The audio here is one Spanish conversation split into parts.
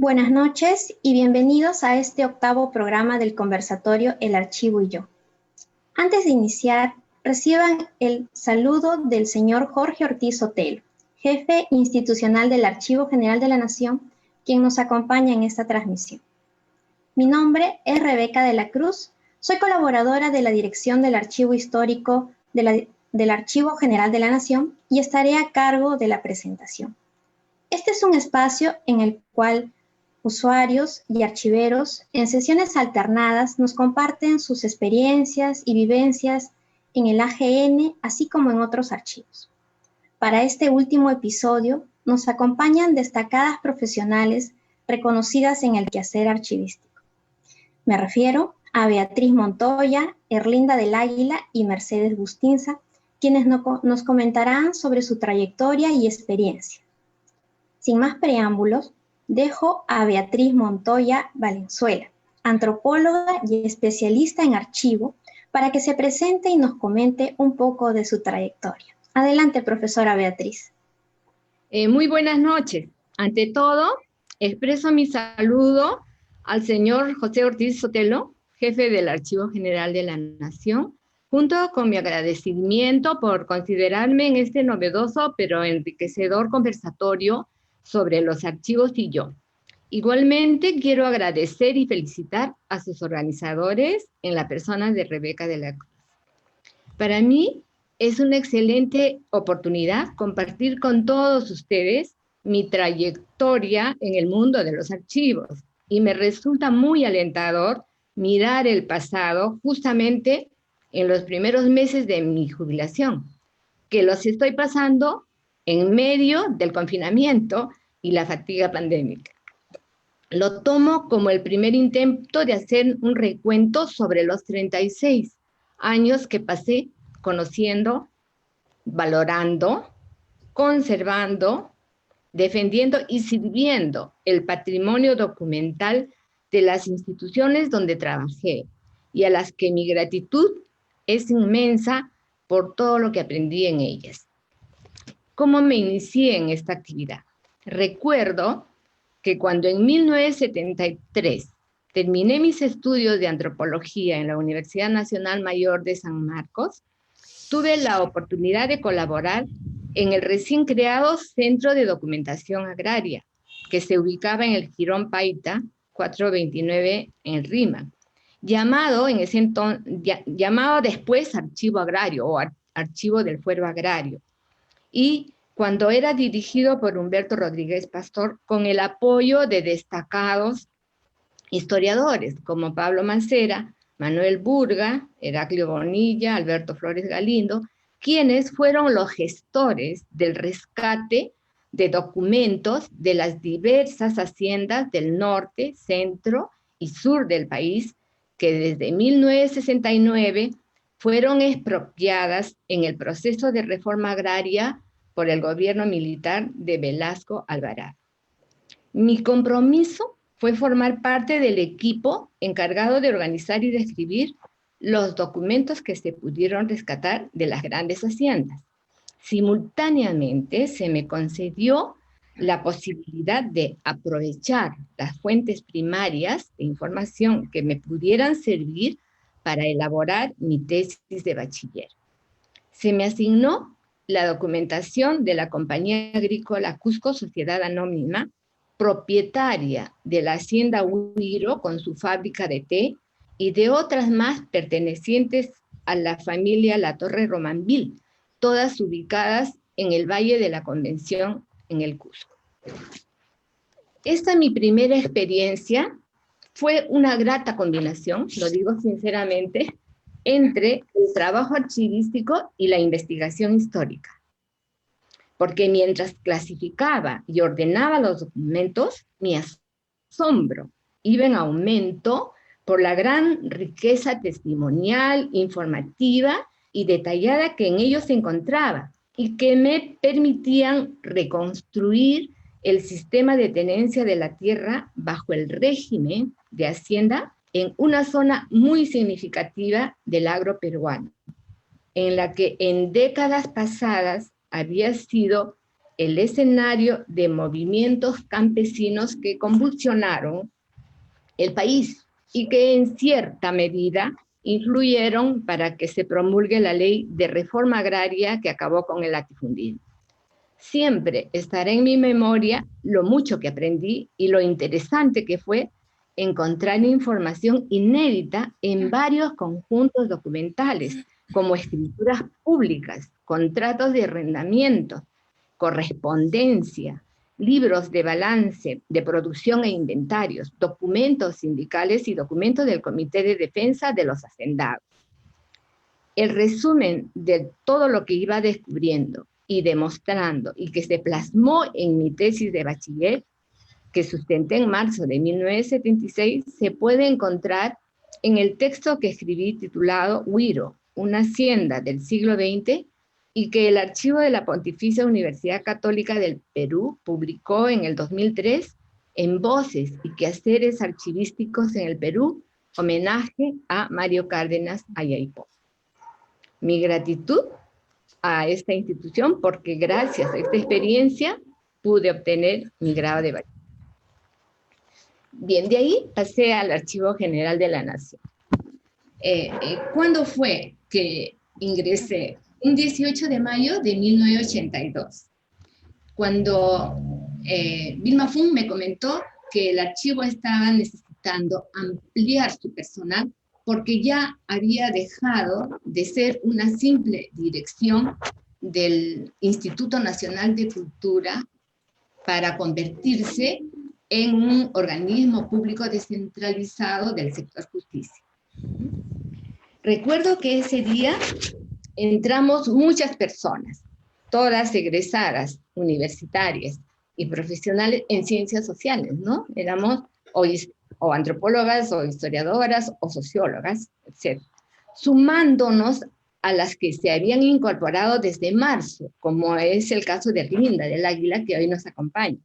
Buenas noches y bienvenidos a este octavo programa del conversatorio El Archivo y yo. Antes de iniciar, reciban el saludo del señor Jorge Ortiz Sotelo, jefe institucional del Archivo General de la Nación, quien nos acompaña en esta transmisión. Mi nombre es Rebeca de la Cruz, soy colaboradora de la Dirección del Archivo Histórico del Archivo General de la Nación y estaré a cargo de la presentación. Este es un espacio en el cual usuarios y archiveros en sesiones alternadas nos comparten sus experiencias y vivencias en el AGN, así como en otros archivos. Para este último episodio nos acompañan destacadas profesionales reconocidas en el quehacer archivístico. Me refiero a Beatriz Montoya, Erlinda del Águila y Mercedes Bustinza, quienes nos comentarán sobre su trayectoria y experiencia. Sin más preámbulos, dejo a Beatriz Montoya Valenzuela, antropóloga y especialista en archivo, para que se presente y nos comente un poco de su trayectoria. Adelante, profesora Beatriz. Muy buenas noches. Ante todo, expreso mi saludo al señor José Ortiz Sotelo, jefe del Archivo General de la Nación, junto con mi agradecimiento por considerarme en este novedoso pero enriquecedor conversatorio sobre los archivos y yo. Igualmente quiero agradecer y felicitar a sus organizadores en la persona de Rebeca de la Cruz. Para mí es una excelente oportunidad compartir con todos ustedes mi trayectoria en el mundo de los archivos y me resulta muy alentador mirar el pasado justamente en los primeros meses de mi jubilación, que los estoy pasando en medio del confinamiento y la fatiga pandémica. Lo tomo como el primer intento de hacer un recuento sobre los 36 años que pasé conociendo, valorando, conservando, defendiendo y sirviendo el patrimonio documental de las instituciones donde trabajé y a las que mi gratitud es inmensa por todo lo que aprendí en ellas. ¿Cómo me inicié en esta actividad? Recuerdo que cuando en 1973 terminé mis estudios de antropología en la Universidad Nacional Mayor de San Marcos, tuve la oportunidad de colaborar en el recién creado Centro de Documentación Agraria, que se ubicaba en el Jirón Paita 429 en Rima, llamado después Archivo Agrario o Archivo del Fuero Agrario. Y cuando era dirigido por Humberto Rodríguez Pastor, con el apoyo de destacados historiadores como Pablo Mancera, Manuel Burga, Heraclio Bonilla, Alberto Flores Galindo, quienes fueron los gestores del rescate de documentos de las diversas haciendas del norte, centro y sur del país, que desde 1969 fueron expropiadas en el proceso de reforma agraria por el gobierno militar de Velasco Alvarado. Mi compromiso fue formar parte del equipo encargado de organizar y describir los documentos que se pudieron rescatar de las grandes haciendas. Simultáneamente se me concedió la posibilidad de aprovechar las fuentes primarias de información que me pudieran servir para elaborar mi tesis de bachiller. Se me asignó la documentación de la Compañía Agrícola Cusco Sociedad Anónima, propietaria de la hacienda Huiro con su fábrica de té y de otras más pertenecientes a la familia La Torre Romanville, todas ubicadas en el Valle de la Convención en el Cusco. Esta mi primera experiencia fue una grata combinación, lo digo sinceramente, entre el trabajo archivístico y la investigación histórica. Porque mientras clasificaba y ordenaba los documentos, mi asombro iba en aumento por la gran riqueza testimonial, informativa y detallada que en ellos se encontraba y que me permitían reconstruir el sistema de tenencia de la tierra bajo el régimen de hacienda en una zona muy significativa del agro peruano, en la que en décadas pasadas había sido el escenario de movimientos campesinos que convulsionaron el país y que en cierta medida influyeron para que se promulgue la ley de reforma agraria que acabó con el latifundismo. Siempre estará en mi memoria lo mucho que aprendí y lo interesante que fue encontrar información inédita en varios conjuntos documentales, como escrituras públicas, contratos de arrendamiento, correspondencia, libros de balance, de producción e inventarios, documentos sindicales y documentos del Comité de Defensa de los Hacendados. El resumen de todo lo que iba descubriendo y demostrando y que se plasmó en mi tesis de bachiller, que sustenté en marzo de 1976, se puede encontrar en el texto que escribí titulado Huiro, una hacienda del siglo XX, y que el archivo de la Pontificia Universidad Católica del Perú publicó en el 2003 en Voces y Quehaceres Archivísticos en el Perú, homenaje a Mario Cárdenas Ayaypo. Mi gratitud a esta institución porque gracias a esta experiencia pude obtener mi grado de bachiller. Bien, de ahí pasé al Archivo General de la Nación. ¿Cuándo fue que ingresé? Un 18 de mayo de 1982, cuando Vilma Fung me comentó que el archivo estaba necesitando ampliar su personal porque ya había dejado de ser una simple dirección del Instituto Nacional de Cultura para convertirse en un organismo público descentralizado del sector justicia. Recuerdo que ese día entramos muchas personas, todas egresadas, universitarias y profesionales en ciencias sociales, ¿no? Éramos o antropólogas, o historiadoras, o sociólogas, etc. Sumándonos a las que se habían incorporado desde marzo, como es el caso de Linda del Águila, que hoy nos acompaña.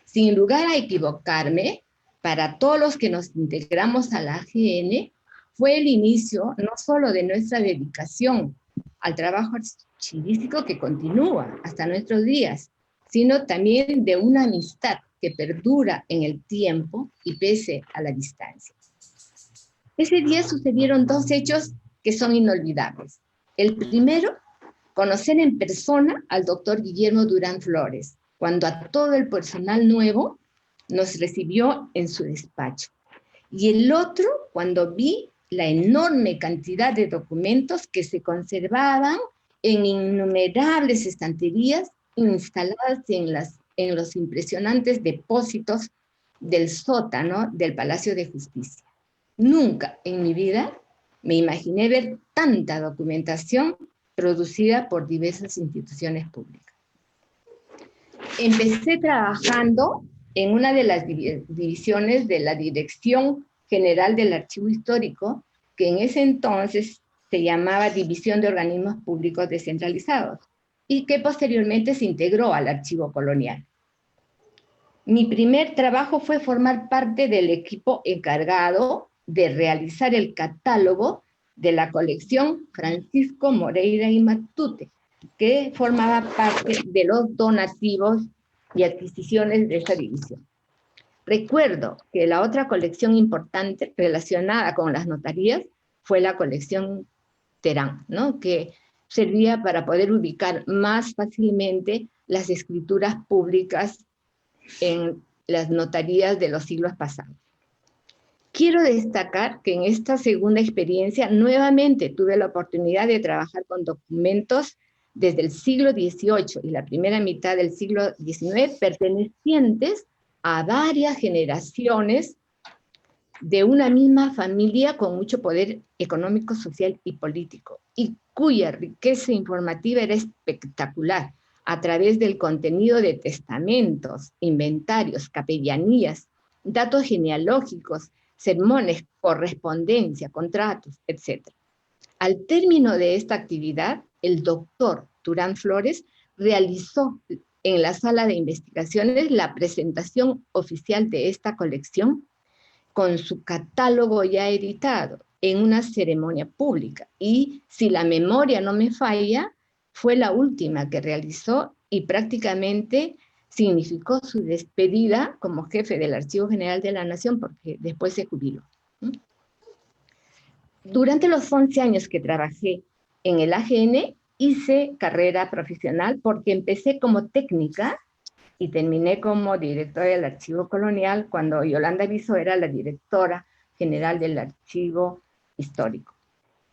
Sin lugar a equivocarme, para todos los que nos integramos a la AGN, fue el inicio no solo de nuestra dedicación al trabajo archivístico que continúa hasta nuestros días, sino también de una amistad que perdura en el tiempo y pese a la distancia. Ese día sucedieron dos hechos que son inolvidables. El primero, conocer en persona al doctor Guillermo Durán Flores, cuando a todo el personal nuevo nos recibió en su despacho. Y el otro, cuando vi la enorme cantidad de documentos que se conservaban en innumerables estanterías instaladas en los impresionantes depósitos del sótano del Palacio de Justicia. Nunca en mi vida me imaginé ver tanta documentación producida por diversas instituciones públicas. Empecé trabajando en una de las divisiones de la Dirección General del Archivo Histórico, que en ese entonces se llamaba División de Organismos Públicos Descentralizados, y que posteriormente se integró al Archivo Colonial. Mi primer trabajo fue formar parte del equipo encargado de realizar el catálogo de la colección Francisco Moreira y Matute, que formaba parte de los donativos y adquisiciones de esta división. Recuerdo que la otra colección importante relacionada con las notarías fue la colección Terán, ¿no? Que servía para poder ubicar más fácilmente las escrituras públicas en las notarías de los siglos pasados. Quiero destacar que en esta segunda experiencia nuevamente tuve la oportunidad de trabajar con documentos desde el siglo XVIII y la primera mitad del siglo XIX pertenecientes a varias generaciones de una misma familia con mucho poder económico, social y político, y cuya riqueza informativa era espectacular a través del contenido de testamentos, inventarios, capellanías, datos genealógicos, sermones, correspondencia, contratos, etc. Al término de esta actividad, el doctor Turán Flores realizó en la sala de investigaciones la presentación oficial de esta colección con su catálogo ya editado en una ceremonia pública. Y si la memoria no me falla, fue la última que realizó y prácticamente significó su despedida como jefe del Archivo General de la Nación, porque después se jubiló. Durante los 11 años que trabajé en el AGN, hice carrera profesional porque empecé como técnica y terminé como directora del Archivo Colonial cuando Yolanda Viso era la directora general del Archivo Histórico.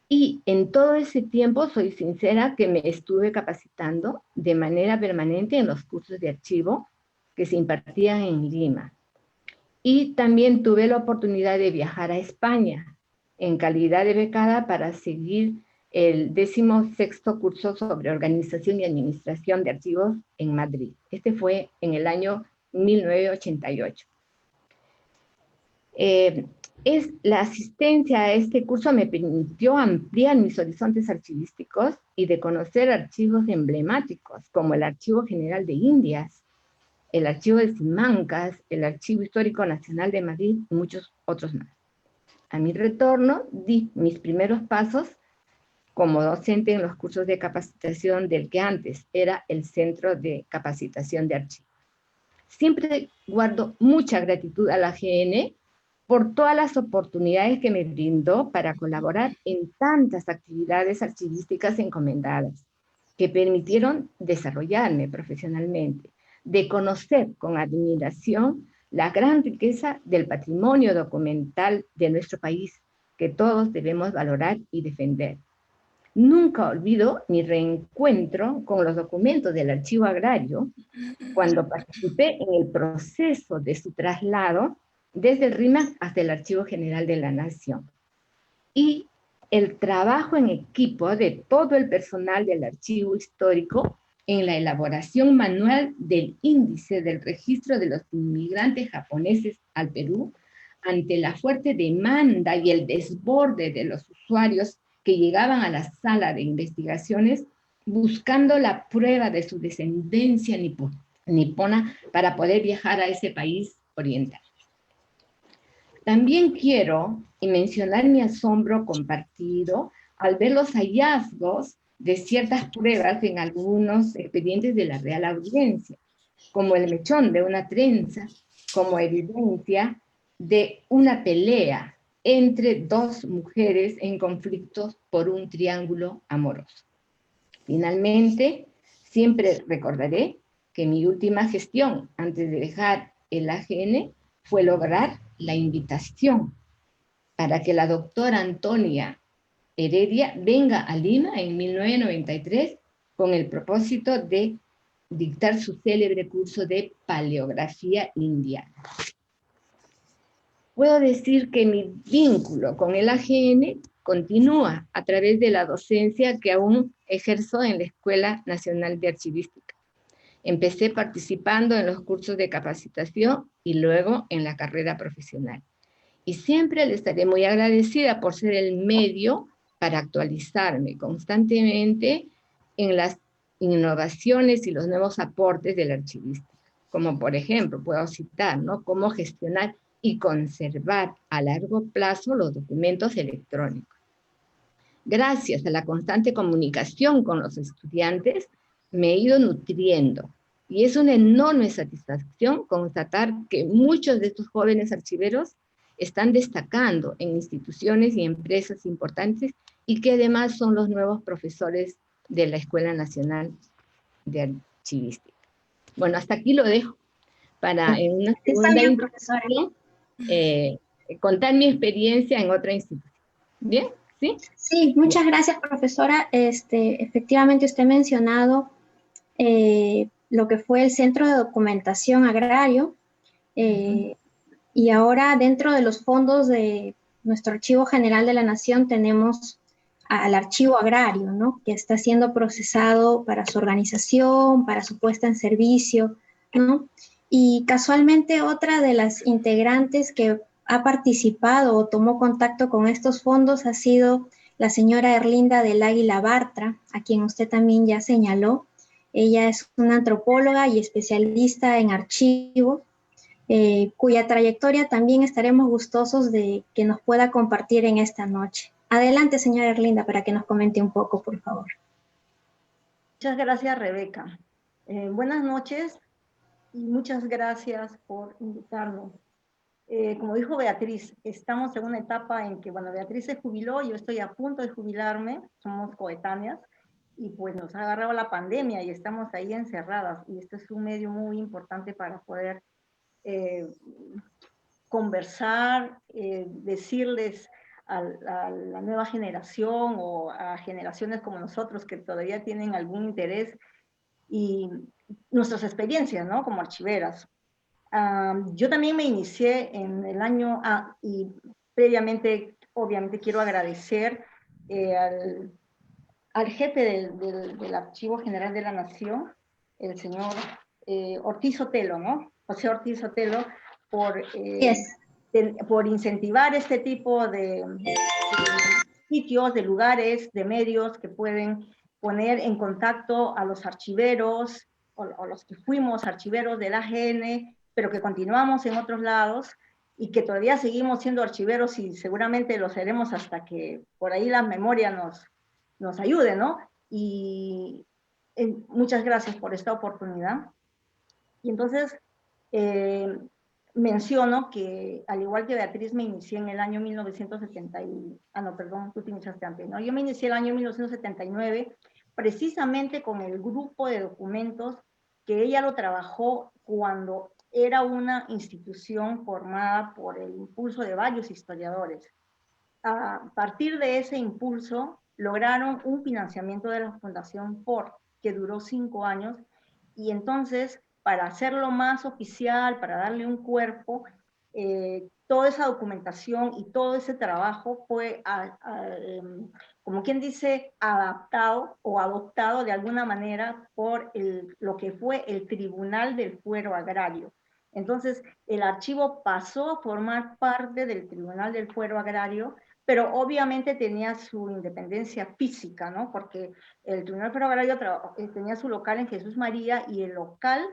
Y en todo ese tiempo, soy sincera, que me estuve capacitando de manera permanente en los cursos de archivo que se impartían en Lima. Y también tuve la oportunidad de viajar a España en calidad de becada para seguir el 16º curso sobre organización y administración de archivos en Madrid. Este fue en el año 1988. La asistencia a este curso me permitió ampliar mis horizontes archivísticos y de conocer archivos emblemáticos como el Archivo General de Indias, el Archivo de Simancas, el Archivo Histórico Nacional de Madrid y muchos otros más. A mi retorno, di mis primeros pasos como docente en los cursos de capacitación del que antes era el Centro de Capacitación de Archivos. Siempre guardo mucha gratitud a la AGN por todas las oportunidades que me brindó para colaborar en tantas actividades archivísticas encomendadas, que permitieron desarrollarme profesionalmente, de conocer con admiración la gran riqueza del patrimonio documental de nuestro país, que todos debemos valorar y defender. Nunca olvido mi reencuentro con los documentos del Archivo Agrario cuando participé en el proceso de su traslado desde el RIMAC hasta el Archivo General de la Nación. Y el trabajo en equipo de todo el personal del Archivo Histórico en la elaboración manual del índice del registro de los inmigrantes japoneses al Perú, ante la fuerte demanda y el desborde de los usuarios que llegaban a la sala de investigaciones buscando la prueba de su descendencia nipona para poder viajar a ese país oriental. También quiero mencionar mi asombro compartido al ver los hallazgos de ciertas pruebas en algunos expedientes de la Real Audiencia, como el mechón de una trenza, como evidencia de una pelea entre dos mujeres en conflictos por un triángulo amoroso. Finalmente, siempre recordaré que mi última gestión antes de dejar el AGN fue lograr la invitación para que la doctora Antonia Heredia venga a Lima en 1993 con el propósito de dictar su célebre curso de paleografía indiana. Puedo decir que mi vínculo con el AGN continúa a través de la docencia que aún ejerzo en la Escuela Nacional de Archivística. Empecé participando en los cursos de capacitación y luego en la carrera profesional. Y siempre le estaré muy agradecida por ser el medio para actualizarme constantemente en las innovaciones y los nuevos aportes de la archivística. Como por ejemplo, puedo citar, ¿no?, cómo gestionar y conservar a largo plazo los documentos electrónicos. Gracias a la constante comunicación con los estudiantes, me he ido nutriendo Y es una enorme satisfacción constatar que muchos de estos jóvenes archiveros están destacando en instituciones y empresas importantes y que además son los nuevos profesores de la Escuela Nacional de Archivística. Bueno, hasta aquí lo dejo para en una Está segunda bien, profesora. intervención contar mi experiencia en otra institución. ¿Bien? ¿Sí? Sí, muchas gracias, profesora. Efectivamente, usted ha mencionado lo que fue el Centro de Documentación Agrario, y ahora dentro de los fondos de nuestro Archivo General de la Nación tenemos al Archivo Agrario, ¿no? Que está siendo procesado para su organización, para su puesta en servicio, ¿no? Y casualmente otra de las integrantes que ha participado o tomó contacto con estos fondos ha sido la señora Erlinda del Águila Bartra, a quien usted también ya señaló. Ella es una antropóloga y especialista en archivo, cuya trayectoria también estaremos gustosos de que nos pueda compartir en esta noche. Adelante, señora Erlinda, para que nos comente un poco, por favor. Muchas gracias, Rebeca. Buenas noches y muchas gracias por invitarnos. Como dijo Beatriz, estamos en una etapa en que, bueno, Beatriz se jubiló, yo estoy a punto de jubilarme, somos coetáneas, y pues nos ha agarrado la pandemia y estamos ahí encerradas, y esto es un medio muy importante para poder conversar, decirles a la nueva generación o a generaciones como nosotros que todavía tienen algún interés y nuestras experiencias, ¿no? Como archiveras. Yo también me inicié en el año, y previamente, obviamente, quiero agradecer al jefe del Archivo General de la Nación, el señor Ortiz Sotelo, ¿no? José Ortiz Sotelo, por incentivar este tipo de sitios, de lugares, de medios que pueden poner en contacto a los archiveros, o los que fuimos archiveros del AGN, pero que continuamos en otros lados, y que todavía seguimos siendo archiveros y seguramente lo seremos hasta que por ahí la memoria nos ayude, ¿no? Y muchas gracias por esta oportunidad. Y entonces, menciono que, al igual que Beatriz, me inicié en el año 1970, no, perdón, tú te iniciaste antes, ¿no? Yo me inicié el año 1979, precisamente con el grupo de documentos que ella lo trabajó cuando era una institución formada por el impulso de varios historiadores. A partir de ese impulso, lograron un financiamiento de la Fundación Ford, que duró 5 años, y entonces, para hacerlo más oficial, para darle un cuerpo, toda esa documentación y todo ese trabajo fue, como quien dice, adaptado o adoptado de alguna manera por lo que fue el Tribunal del Fuero Agrario. Entonces, el archivo pasó a formar parte del Tribunal del Fuero Agrario, pero obviamente tenía su independencia física, ¿no? Porque el Tribunal Fuero Agrario tenía su local en Jesús María, y el local,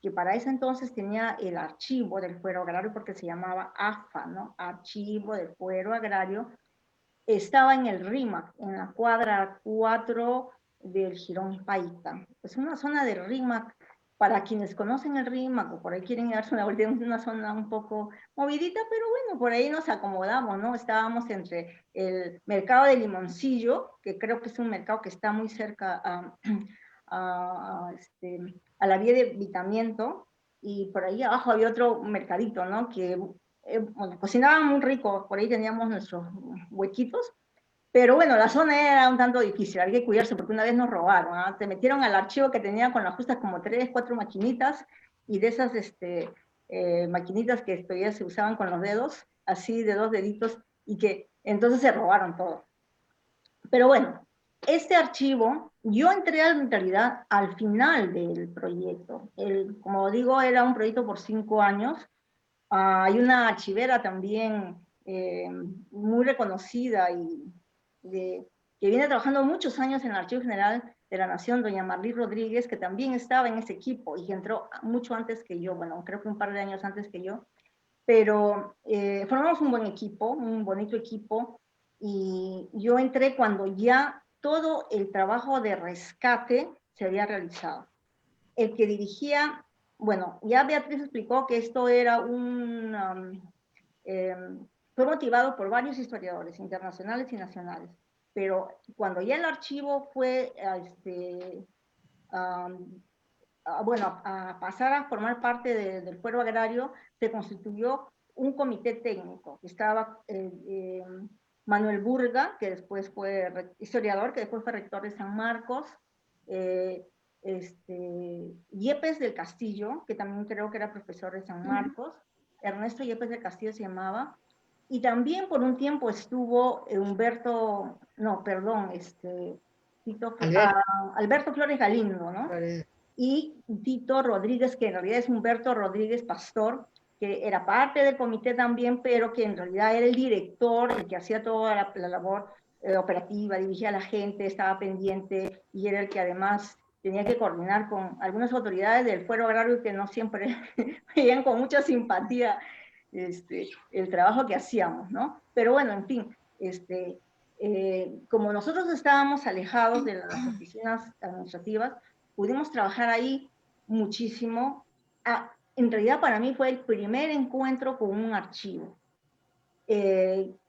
que para ese entonces tenía el archivo del Fuero Agrario, porque se llamaba AFA, ¿no? Archivo del Fuero Agrario, estaba en el RIMAC, en la cuadra 4 del Jirón Paita. Es una zona del RIMAC. Para quienes conocen el RIMAC o por ahí quieren darse una vuelta, es una zona un poco movidita, pero bueno, por ahí nos acomodamos, ¿no? Estábamos entre el mercado de Limoncillo, que creo que es un mercado que está muy cerca a la vía de Vitamiento, y por ahí abajo había otro mercadito, ¿no? Que bueno, cocinaban muy rico, por ahí teníamos nuestros huequitos, pero bueno, la zona era un tanto difícil, había que cuidarse porque una vez nos robaron, ¿eh? Te metieron al archivo que tenía con las justas como 3, 4 maquinitas, y de esas maquinitas que todavía se usaban con los dedos, así de 2 deditos, y que entonces se robaron todo. Pero bueno, este archivo, yo entré en realidad al final del proyecto. Como digo, era un proyecto por 5 años. Hay una archivera también muy reconocida y que viene trabajando muchos años en el Archivo General de la Nación, doña Marlí Rodríguez, que también estaba en ese equipo y que entró mucho antes que yo, bueno, creo que un par de años antes que yo, pero formamos un buen equipo, un bonito equipo, y yo entré cuando ya todo el trabajo de rescate se había realizado. el que dirigía, bueno, ya Beatriz explicó que esto era fue motivado por varios historiadores internacionales y nacionales, pero cuando ya el archivo fue bueno, a pasar a formar parte del fuero agrario, se constituyó un comité técnico. Estaba Manuel Burga, que después fue historiador, que después fue rector de San Marcos, Yepes del Castillo, que también creo que era profesor de San Marcos, Ernesto Yepes del Castillo se llamaba, y también por un tiempo estuvo Humberto, no, perdón, Alberto Flores Galindo, ¿no? Y Tito Rodríguez, que en realidad es Humberto Rodríguez Pastor, que era parte del comité también, pero que en realidad era el director, el que hacía toda la labor operativa, dirigía a la gente, estaba pendiente, y era el que además tenía que coordinar con algunas autoridades del fuero agrario que no siempre veían con mucha simpatía el trabajo que hacíamos, ¿no? Pero bueno, en fin, como nosotros estábamos alejados de las oficinas administrativas, pudimos trabajar ahí muchísimo. En realidad para mí fue el primer encuentro con un archivo.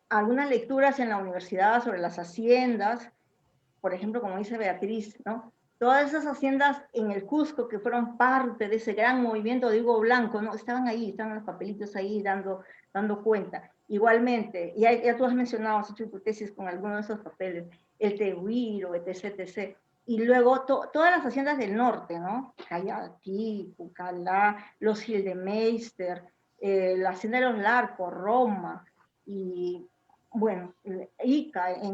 Algunas lecturas en la universidad sobre las haciendas, por ejemplo, como dice Beatriz, ¿no? Todas esas haciendas en el Cusco que fueron parte de ese gran movimiento de Hugo Blanco, ¿no? Estaban ahí, estaban los papelitos ahí dando cuenta. Igualmente, ya tú has mencionado, has hecho tu tesis con algunos de esos papeles, el Tehuiro, etc., etc. Y luego todas las haciendas del norte, ¿no? Cayaltí, Pucallá, los Gildemeister, la hacienda de los Larcos, Roma, y bueno, en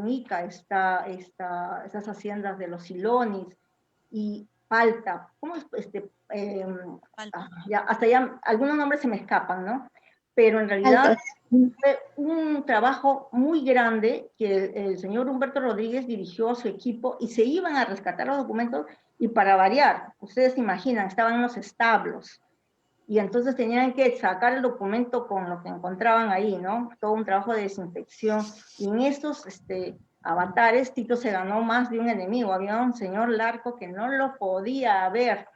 Ica está esas haciendas de los Silonis, y Palta, ¿cómo es? Hasta ya algunos nombres se me escapan, ¿no? Pero en realidad fue un trabajo muy grande que el señor Humberto Rodríguez dirigió a su equipo y se iban a rescatar los documentos, y para variar, ustedes se imaginan, estaban en los establos, y entonces tenían que sacar el documento con lo que encontraban ahí, ¿no? Todo un trabajo de desinfección, y en estos avatares Tito se ganó más de un enemigo. Había un señor Larco que no lo podía ver,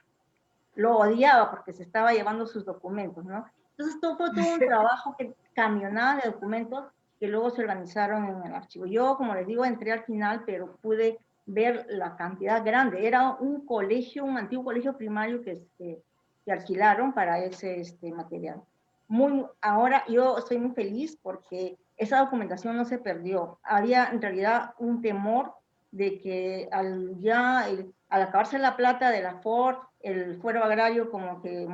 lo odiaba porque se estaba llevando sus documentos, ¿no? Entonces fue todo un trabajo, que camionada de documentos que luego se organizaron en el archivo. Yo, como les digo, entré al final, pero pude ver la cantidad grande. Era un colegio, un antiguo colegio primario que alquilaron para ese material. Ahora yo estoy muy feliz porque esa documentación no se perdió. Había en realidad un temor de que al acabarse la plata de la Ford, el fuero agrario como que,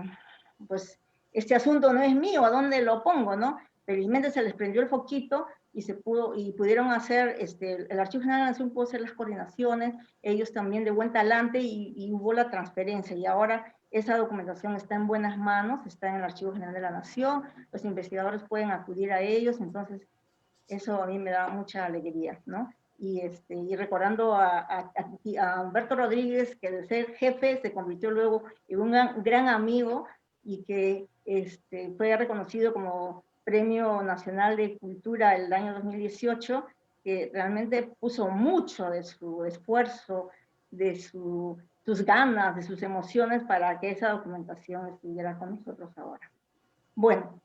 pues, este asunto no es mío, ¿a dónde lo pongo, no? Felizmente se les prendió el foquito y pudieron hacer, el Archivo General de la Nación pudo hacer las coordinaciones, ellos también de buen talante, y hubo la transferencia, y ahora esa documentación está en buenas manos, está en el Archivo General de la Nación, los investigadores pueden acudir a ellos, entonces eso a mí me da mucha alegría, ¿no? Y recordando a Humberto Rodríguez, que de ser jefe se convirtió luego en un gran amigo, y que fue reconocido como Premio Nacional de Cultura el año 2018, que realmente puso mucho de su esfuerzo, de sus ganas, de sus emociones para que esa documentación estuviera con nosotros ahora. Bueno,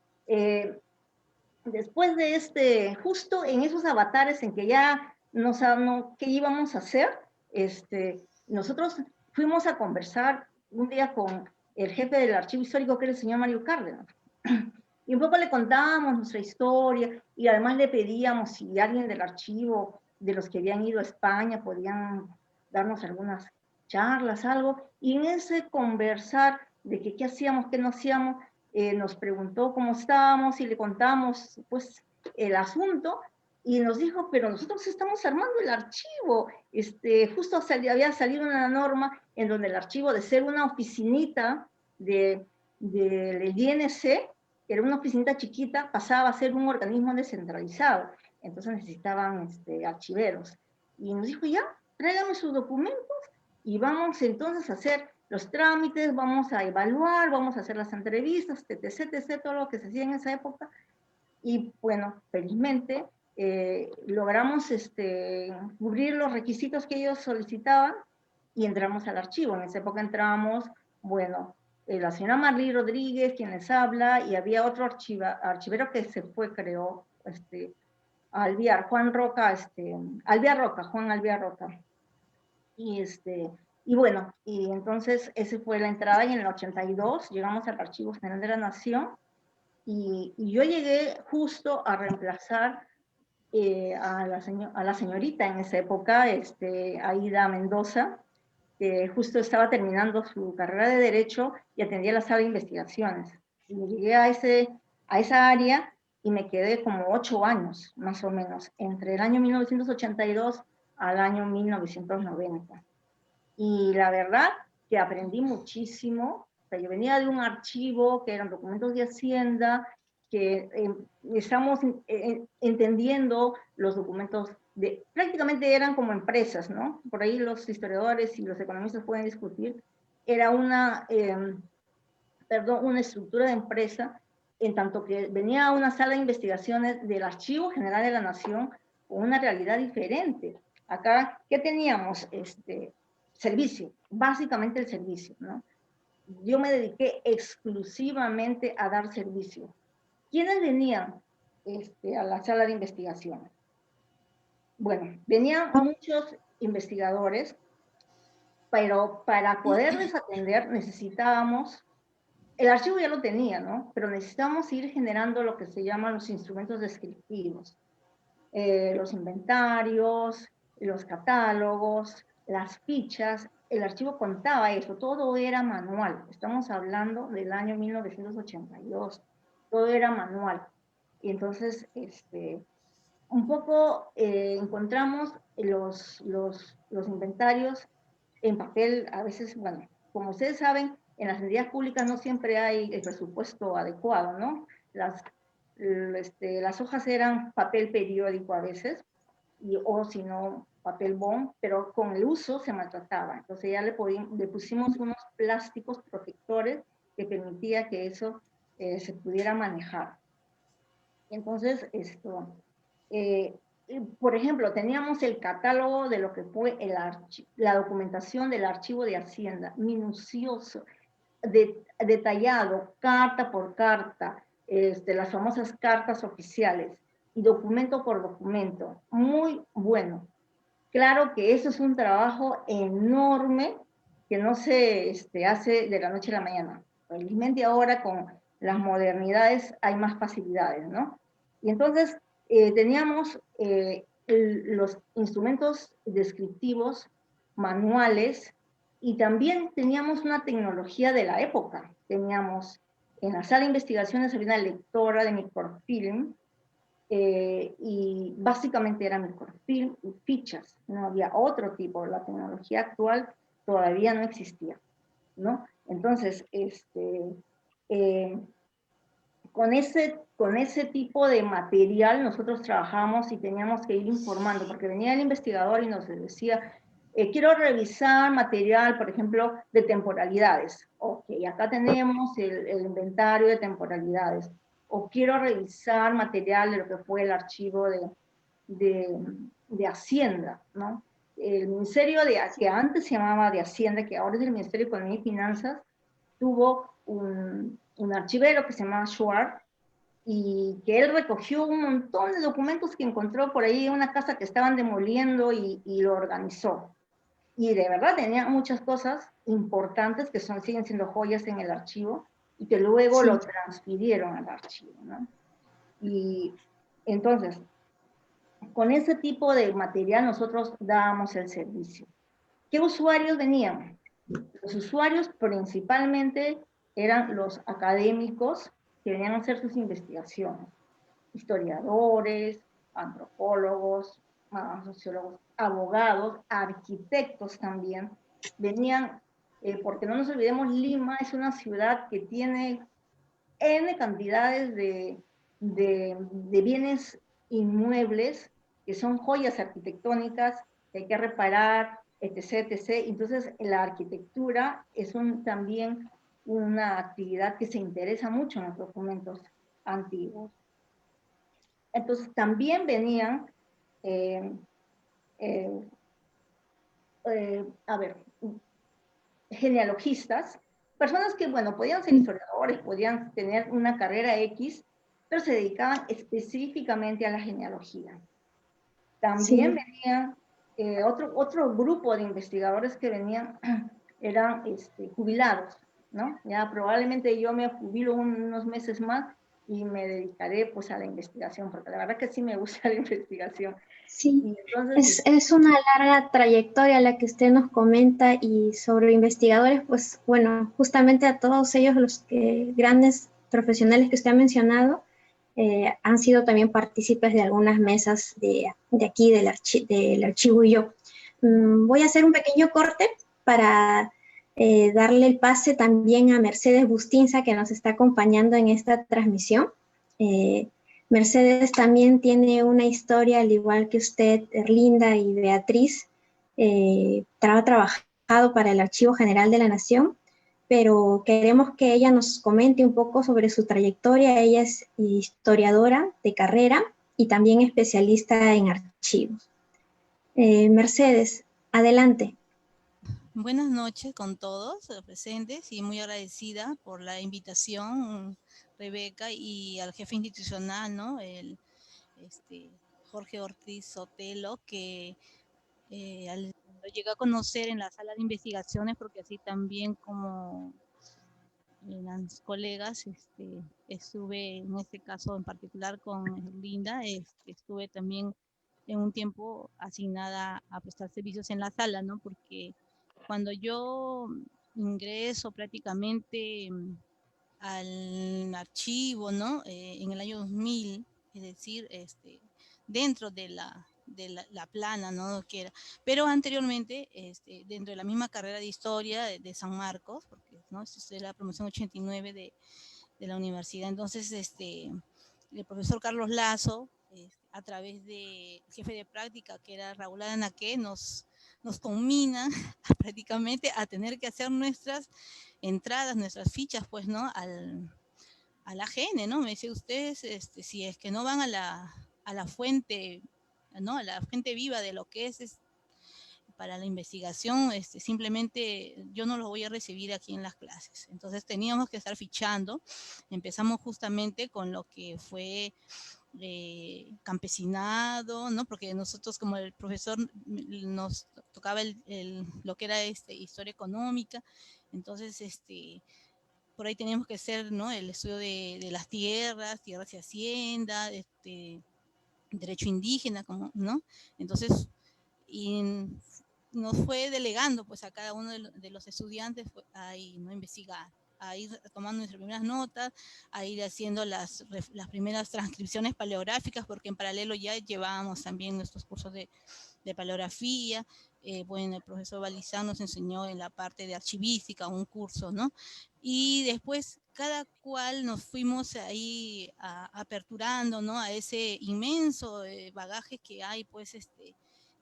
después de justo en esos avatares en que ya ¿qué íbamos a hacer? Nosotros fuimos a conversar un día con el jefe del archivo histórico, que era el señor Mario Cárdenas, y un poco le contábamos nuestra historia, y además le pedíamos si alguien del archivo, de los que habían ido a España, podían darnos algunas charlas, algo, y en ese conversar de que qué hacíamos, qué no hacíamos, nos preguntó cómo estábamos, y le contamos pues el asunto, y nos dijo, pero nosotros estamos armando el archivo. Justo había salido una norma en donde el archivo, de ser una oficinita del INC, que era una oficinita chiquita, pasaba a ser un organismo descentralizado. Entonces necesitaban archiveros. Y nos dijo, ya, tráigame sus documentos y vamos entonces a hacer los trámites, vamos a evaluar, vamos a hacer las entrevistas, etc., todo lo que se hacía en esa época. Y bueno, felizmente logramos cubrir los requisitos que ellos solicitaban, y entramos al archivo. En esa época entramos bueno, la señora Marlí Rodríguez, quien les habla, y había otro archivero que se fue, creo, Alviar, Juan Roca, Juan Alviar Roca. Y bueno, y entonces esa fue la entrada, y en el 82 llegamos al Archivo General de la Nación, y yo llegué justo a reemplazar a la señorita en esa época, Aida Mendoza, que justo estaba terminando su carrera de Derecho y atendía la sala de investigaciones. Y llegué a esa área y me quedé como 8 años, más o menos, entre el año 1982 al año 1990. Y la verdad que aprendí muchísimo. O sea, yo venía de un archivo que eran documentos de Hacienda, que estamos entendiendo los documentos prácticamente eran como empresas, ¿no? Por ahí los historiadores y los economistas pueden discutir. Era una estructura de empresa, en tanto que venía a una sala de investigaciones del Archivo General de la Nación con una realidad diferente. Acá, ¿qué teníamos? Servicio, básicamente el servicio, ¿no? Yo me dediqué exclusivamente a dar servicio. ¿Quiénes venían a la sala de investigación? Bueno, venían muchos investigadores, pero para poderles atender necesitábamos, el archivo ya lo tenía, ¿no? Pero necesitamos ir generando lo que se llaman los instrumentos descriptivos, los inventarios, los catálogos, las fichas. El archivo contaba eso, todo era manual. Estamos hablando del año 1982, todo era manual. Y entonces, un poco encontramos los inventarios en papel, a veces, bueno, como ustedes saben, en las entidades públicas no siempre hay el presupuesto adecuado, ¿no? Las hojas eran papel periódico a veces, o si no, papel bond, pero con el uso se maltrataba. Entonces ya le pusimos unos plásticos protectores que permitía que eso se pudiera manejar. Entonces, por ejemplo, teníamos el catálogo de lo que fue la documentación del Archivo de Hacienda, minucioso, detallado, carta por carta, las famosas cartas oficiales, y documento por documento, muy bueno. Claro que eso es un trabajo enorme que no se hace de la noche a la mañana. Felizmente ahora con las modernidades hay más facilidades, ¿no? Y entonces teníamos los instrumentos descriptivos, manuales, y también teníamos una tecnología de la época. Teníamos en la sala de investigaciones había una lectora de microfilm, y básicamente era microfilm y fichas, no había otro tipo. La tecnología actual todavía no existía, ¿no? Entonces, con ese tipo de material nosotros trabajamos y teníamos que ir informando, porque venía el investigador y nos decía, quiero revisar material, por ejemplo, de temporalidades. Ok, acá tenemos el inventario de temporalidades. O quiero revisar material de lo que fue el archivo de Hacienda, ¿no? El Ministerio que antes se llamaba de Hacienda, que ahora es el Ministerio de Economía y Finanzas, tuvo un archivero que se llamaba Schwartz, y que él recogió un montón de documentos que encontró por ahí en una casa que estaban demoliendo, y lo organizó. Y de verdad tenía muchas cosas importantes que siguen siendo joyas en el archivo, y que luego lo transfirieron al archivo, ¿no? Y entonces, con ese tipo de material nosotros dábamos el servicio. ¿Qué usuarios venían? Los usuarios principalmente eran los académicos que venían a hacer sus investigaciones, historiadores, antropólogos, sociólogos, abogados, arquitectos también, venían, porque no nos olvidemos, Lima es una ciudad que tiene N cantidades de bienes inmuebles que son joyas arquitectónicas que hay que reparar, etc., etc. Entonces, la arquitectura es también una actividad que se interesa mucho en los documentos antiguos. Entonces, también venían, genealogistas personas que, bueno, podían ser historiadores, podían tener una carrera X, pero se dedicaban específicamente a la genealogía. También venían otro grupo de investigadores que venían, eran jubilados, ¿no? Ya probablemente yo me jubilo unos meses más y me dedicaré pues a la investigación, porque la verdad que sí me gusta la investigación. Sí, Y entonces, es una larga trayectoria la que usted nos comenta y sobre investigadores, pues bueno, justamente a todos ellos los grandes profesionales que usted ha mencionado han sido también partícipes de algunas mesas de aquí del archivo y yo. Voy a hacer un pequeño corte para darle el pase también a Mercedes Bustinza, que nos está acompañando en esta transmisión. Mercedes también tiene una historia, al igual que usted, Erlinda y Beatriz, ha trabajado para el Archivo General de la Nación, pero queremos que ella nos comente un poco sobre su trayectoria. Ella es historiadora de carrera y también especialista en archivos. Mercedes, adelante. Buenas noches con todos los presentes y muy agradecida por la invitación, Rebeca, y al jefe institucional, ¿no? Jorge Ortiz Sotelo, que lo llegué a conocer en la sala de investigaciones, porque así también como las colegas, estuve en este caso en particular con Linda, estuve también en un tiempo asignada a prestar servicios en la sala, ¿no? Porque cuando yo ingreso prácticamente al archivo, ¿no? En el año 2000, es decir, dentro de la plana, ¿no? Que era. Pero anteriormente, dentro de la misma carrera de historia de San Marcos, porque, ¿no? Esto es la promoción 89 de la universidad. Entonces, el profesor Carlos Lazo, a través de jefe de práctica, que era Raúl Adanaque, nos combina prácticamente a tener que hacer nuestras entradas, nuestras fichas, pues, ¿no? A la AGN, ¿no? Me dice, ustedes, si es que no van a la fuente, ¿no? A la fuente viva de lo que es para la investigación, simplemente yo no lo voy a recibir aquí en las clases. Entonces teníamos que estar fichando. Empezamos justamente con lo que fue campesinado, ¿no? Porque nosotros, como el profesor nos tocaba lo que era historia económica, entonces por ahí teníamos que hacer, ¿no? El estudio de las tierras y hacienda, derecho indígena, ¿no? Entonces, y nos fue delegando pues a cada uno de los estudiantes a ir, ¿no? Investigar, a ir tomando nuestras primeras notas, a ir haciendo las primeras transcripciones paleográficas, porque en paralelo ya llevábamos también nuestros cursos de paleografía. Bueno, el profesor Balizán nos enseñó en la parte de archivística un curso, ¿no? Y después cada cual nos fuimos ahí aperturando, ¿no? A ese inmenso bagaje que hay, pues, de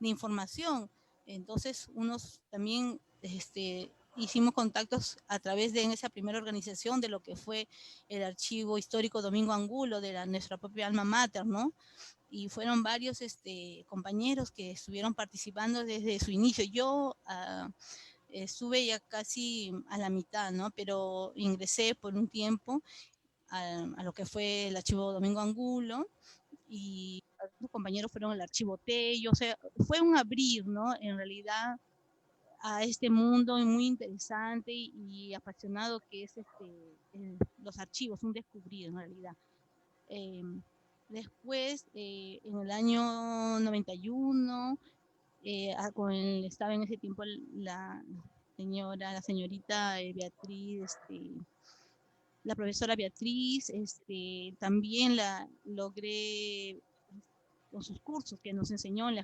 información. Entonces, unos también hicimos contactos a través de esa primera organización de lo que fue el Archivo Histórico Domingo Angulo de nuestra propia alma mater, ¿no? Y fueron varios compañeros que estuvieron participando desde su inicio. Yo estuve ya casi a la mitad, ¿no? Pero ingresé por un tiempo a lo que fue el Archivo Domingo Angulo, y los compañeros fueron al Archivo Tello. O sea, fue un abrir, ¿no? En realidad, a este mundo muy interesante y apasionado que es los archivos, un descubrir en realidad. Después, en el año 91, estaba en ese tiempo la señorita Beatriz, la profesora Beatriz, también la logré con sus cursos que nos enseñó en la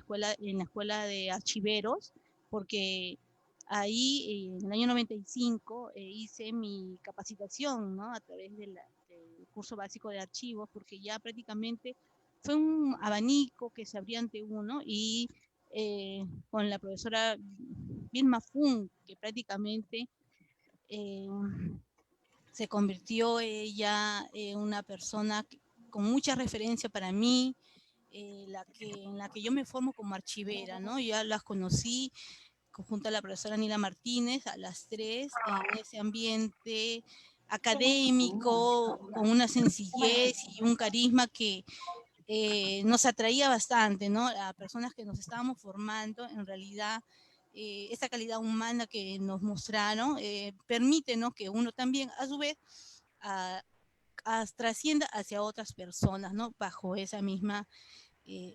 escuela de archiveros, porque ahí en el año 95 hice mi capacitación, ¿no? A través del curso básico de archivos, porque ya prácticamente fue un abanico que se abría ante uno, y con la profesora Vilma Fun, que prácticamente se convirtió ella en una persona con mucha referencia para mí, en la que yo me formo como archivera, ¿no? Ya las conocí junto a la profesora Nila Martínez, a las 3, en ese ambiente académico, con una sencillez y un carisma que nos atraía bastante, ¿no? A personas que nos estábamos formando, en realidad, esta calidad humana que nos mostraron permite, ¿no? Que uno también, a su vez, trascienda hacia otras personas, ¿no? Bajo esa misma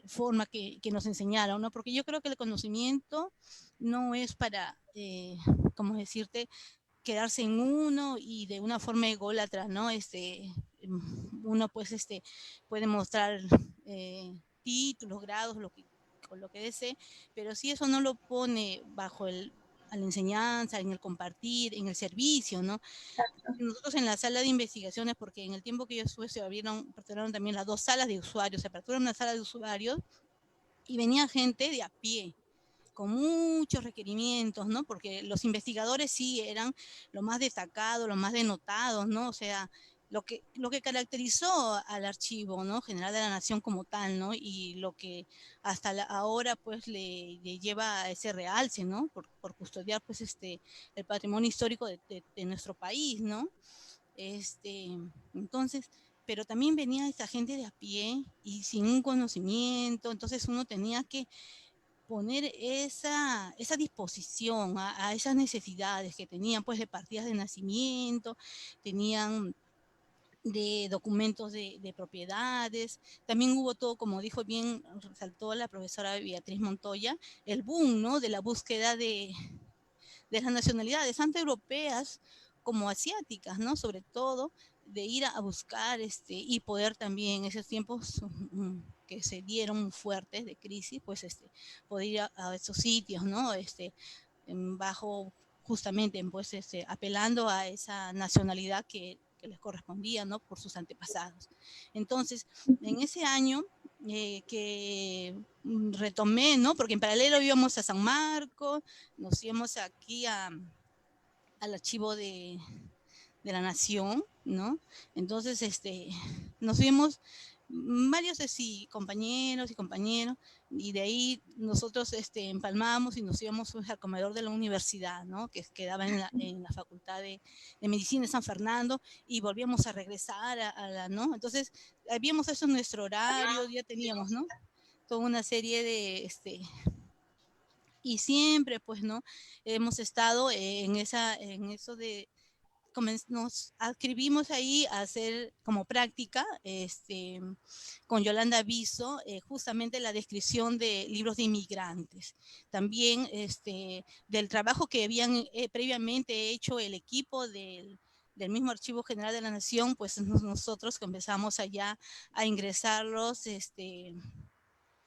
forma que nos enseñaron, ¿no? Porque yo creo que el conocimiento no es para, ¿cómo decirte?, quedarse en uno y de una forma ególatra, ¿no? Uno pues puede mostrar títulos, grados, con lo que desee, pero si eso no lo pone bajo a la enseñanza, en el compartir, en el servicio, ¿no? Nosotros en la sala de investigaciones, porque en el tiempo que yo estuve se aperturaron también las 2 salas de usuarios, se aperturaron una sala de usuarios y venía gente de a pie, con muchos requerimientos, ¿no? Porque los investigadores sí eran lo más destacado, lo más denotados, ¿no? O sea, lo que caracterizó al Archivo, ¿no? General de la Nación como tal, ¿no? Y lo que hasta ahora, pues, le lleva a ese realce, ¿no? Por custodiar, pues, el patrimonio histórico de nuestro país, ¿no? Entonces, pero también venía esta gente de a pie y sin un conocimiento, entonces uno tenía que poner esa disposición a esas necesidades que tenían, pues, de partidas de nacimiento, tenían de documentos de propiedades. También hubo todo, como dijo bien, resaltó la profesora Beatriz Montoya, el boom, ¿no? De la búsqueda de las nacionalidades, tanto europeas como asiáticas, ¿no? Sobre todo de ir a buscar y poder también en esos tiempos que se dieron fuertes de crisis, pues poder ir a esos sitios, ¿no? Bajo justamente, pues apelando a esa nacionalidad que les correspondía, ¿no? Por sus antepasados. Entonces, en ese año que retomé, ¿no? Porque en paralelo íbamos a San Marcos, nos íbamos aquí al archivo de la Nación, ¿no? Entonces, nos fuimos varios compañeros y compañeros, y de ahí nosotros empalmamos y nos íbamos pues, al comedor de la universidad, ¿no? Que quedaba en la Facultad de Medicina de San Fernando, y volvíamos a regresar ¿no? Entonces, habíamos hecho nuestro horario, ya teníamos, ¿no? Toda una serie y siempre, pues, ¿no? Hemos estado en eso de nos adscribimos ahí a hacer como práctica con Yolanda Viso justamente la descripción de libros de inmigrantes. También del trabajo que habían previamente hecho el equipo del mismo Archivo General de la Nación, pues nosotros comenzamos allá a ingresarlos,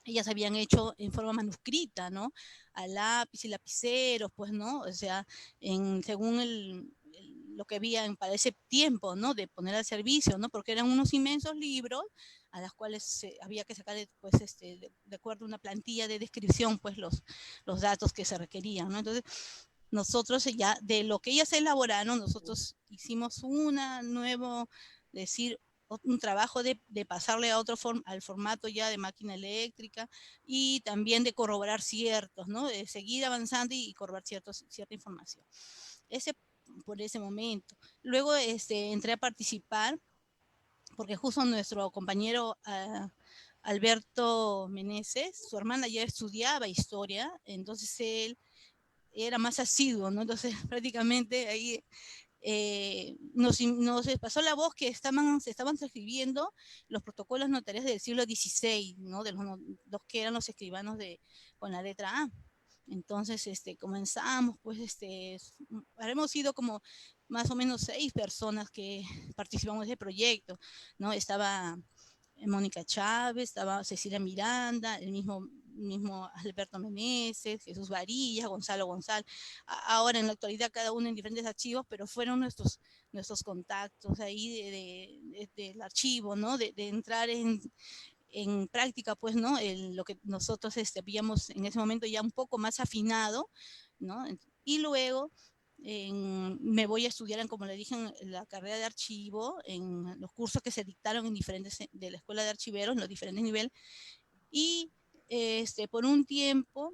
ellas habían hecho en forma manuscrita, ¿no? A lápiz y lapiceros, pues, ¿no? O sea, según lo que había para ese tiempo, ¿no? De poner al servicio, ¿no? Porque eran unos inmensos libros a los cuales había que sacar, pues, de acuerdo a una plantilla de descripción, pues, los datos que se requerían, ¿no? Entonces, nosotros ya, de lo que ellas elaboraron, nosotros hicimos decir, un trabajo de pasarle a al formato ya de máquina eléctrica, y también de corroborar ciertos, ¿no? De seguir avanzando y corroborar cierta información. Por ese momento. Luego entré a participar, porque justo nuestro compañero Alberto Meneses, su hermana ya estudiaba historia, entonces él era más asiduo, ¿no? Entonces prácticamente ahí nos pasó la voz que se estaban transcribiendo los protocolos notariales del siglo XVI, ¿no? De los que eran los escribanos con la letra A. Entonces, comenzamos, pues, habremos sido como más o menos 6 personas que participamos de ese proyecto, ¿no? Estaba Mónica Chávez, estaba Cecilia Miranda, el mismo Alberto Meneses, Jesús Varillas, Gonzalo González. Ahora en la actualidad cada uno en diferentes archivos, pero fueron nuestros contactos ahí del archivo, ¿no? De entrar en práctica, pues, ¿no? Lo que nosotros habíamos en ese momento ya un poco más afinado, ¿no? Y luego me voy a estudiar, como le dije, en la carrera de archivo, en los cursos que se dictaron de la Escuela de Archiveros, en los diferentes niveles, y por un tiempo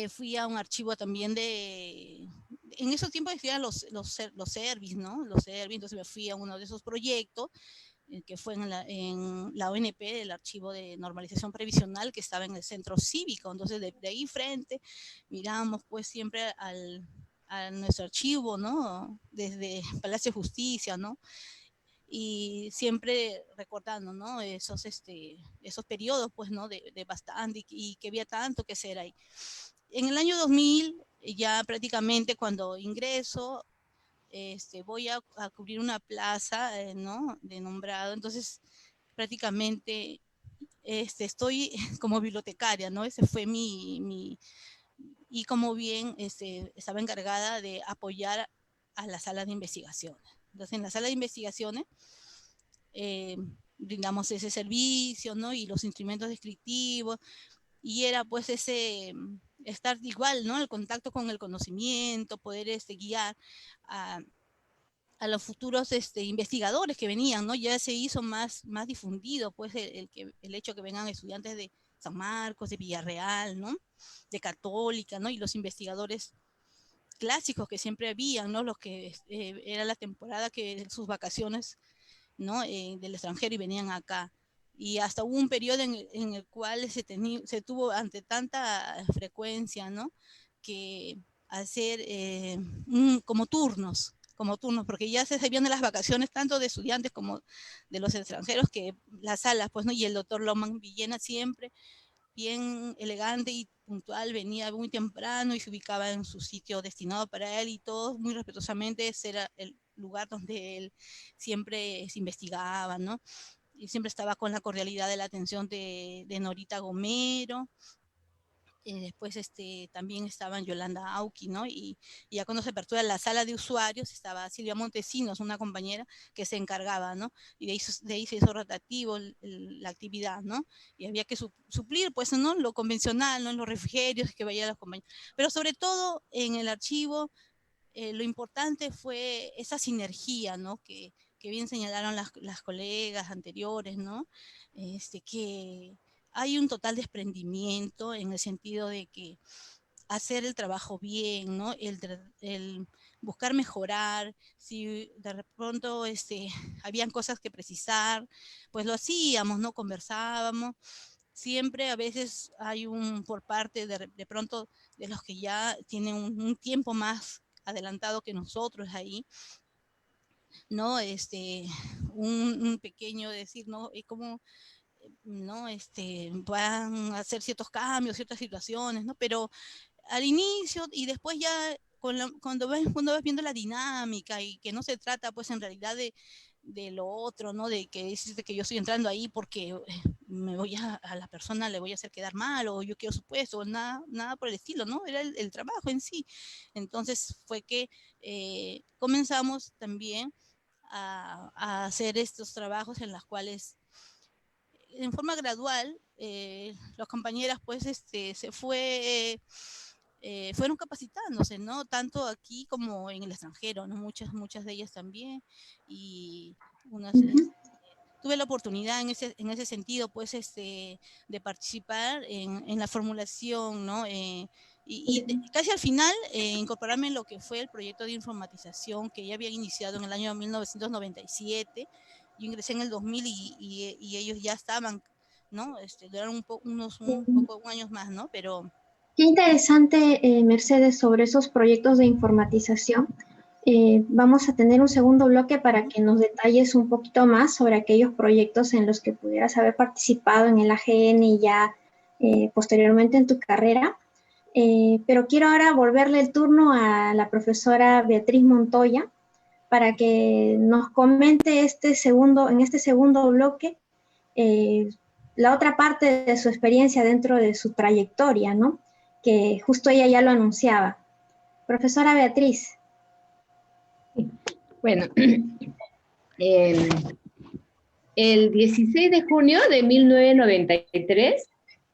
fui a un archivo también en esos tiempos existían los service, ¿no? Los service, entonces me fui a uno de esos proyectos, que fue en la ONP, el archivo de normalización previsional, que estaba en el centro cívico. Entonces, de ahí frente, miramos pues siempre a nuestro archivo, ¿no? Desde Palacio de Justicia, ¿no? Y siempre recordando, ¿no? Esos periodos, pues, ¿no? De bastante, y que había tanto que hacer ahí. En el año 2000, ya prácticamente cuando ingreso, voy a cubrir una plaza, ¿no? De nombrado, entonces prácticamente estoy como bibliotecaria, ¿no? Ese fue y como bien estaba encargada de apoyar a la sala de investigaciones. Entonces, en la sala de investigaciones eh, brindamos ese servicio, ¿no? Y los instrumentos descriptivos, y era pues estar igual, ¿no? El contacto con el conocimiento, poder guiar a los futuros investigadores que venían, ¿no? Ya se hizo más difundido, pues, el hecho que vengan estudiantes de San Marcos, de Villarreal, ¿no? De Católica, ¿no? Y los investigadores clásicos que siempre habían, ¿no? Los que era la temporada que sus vacaciones, ¿no? Del extranjero y venían acá. Y hasta hubo un periodo en el cual se tuvo ante tanta frecuencia, ¿no? Que hacer como turnos, porque ya se vienen las vacaciones tanto de estudiantes como de los extranjeros, que las salas, pues, ¿no? Y el doctor Loman Villena siempre bien elegante y puntual, venía muy temprano y se ubicaba en su sitio destinado para él, y todos muy respetuosamente, ese era el lugar donde él siempre se investigaba, ¿no? Y siempre estaba con la cordialidad de la atención de Norita Gomero. Después también estaban Yolanda Auqui, ¿no? Y ya cuando se apertura la sala de usuarios, estaba Silvia Montesinos, una compañera que se encargaba, ¿no? Y de ahí se hizo rotativo la actividad, ¿no? Y había que suplir, pues, ¿no? Lo convencional, ¿no? Los refrigerios que vayan los compañeros. Pero sobre todo en el archivo, lo importante fue esa sinergia, ¿no? Que bien señalaron las colegas anteriores, ¿no? Que hay un total desprendimiento en el sentido de que hacer el trabajo bien, ¿no? El buscar mejorar, si de pronto habían cosas que precisar, pues lo hacíamos, ¿no? Conversábamos. Siempre a veces hay por parte de pronto de los que ya tienen un tiempo más adelantado que nosotros ahí, ¿no? Un pequeño decir, ¿no? Como, ¿no? Van a hacer ciertos cambios, ciertas situaciones, ¿no? Pero al inicio y después ya cuando vas viendo la dinámica, y que no se trata pues en realidad de lo otro, ¿no? De que dices que yo estoy entrando ahí porque me voy a la persona le voy a hacer quedar mal, o yo quiero su puesto, nada por el estilo, ¿no? Era el trabajo en sí. Entonces fue que comenzamos también a hacer estos trabajos en los cuales en forma gradual las compañeras pues fueron capacitándose, ¿no? Tanto aquí como en el extranjero, ¿no? Muchas de ellas también. Y unas, tuve la oportunidad en ese sentido, pues, de participar en la formulación, ¿no? Casi al final, incorporarme en lo que fue el proyecto de informatización que ya había iniciado en el año 1997. Yo ingresé en el 2000 y ellos ya estaban, ¿no? Duraron un poco años más, ¿no? Pero qué interesante, Mercedes, sobre esos proyectos de informatización. Vamos a tener un segundo bloque para que nos detalles un poquito más sobre aquellos proyectos en los que pudieras haber participado en el AGN y ya posteriormente en tu carrera. Pero quiero ahora volverle el turno a la profesora Beatriz Montoya para que nos comente en este segundo bloque la otra parte de su experiencia dentro de su trayectoria, ¿no? Que justo ella ya lo anunciaba. Profesora Beatriz. Bueno, el 16 de junio de 1993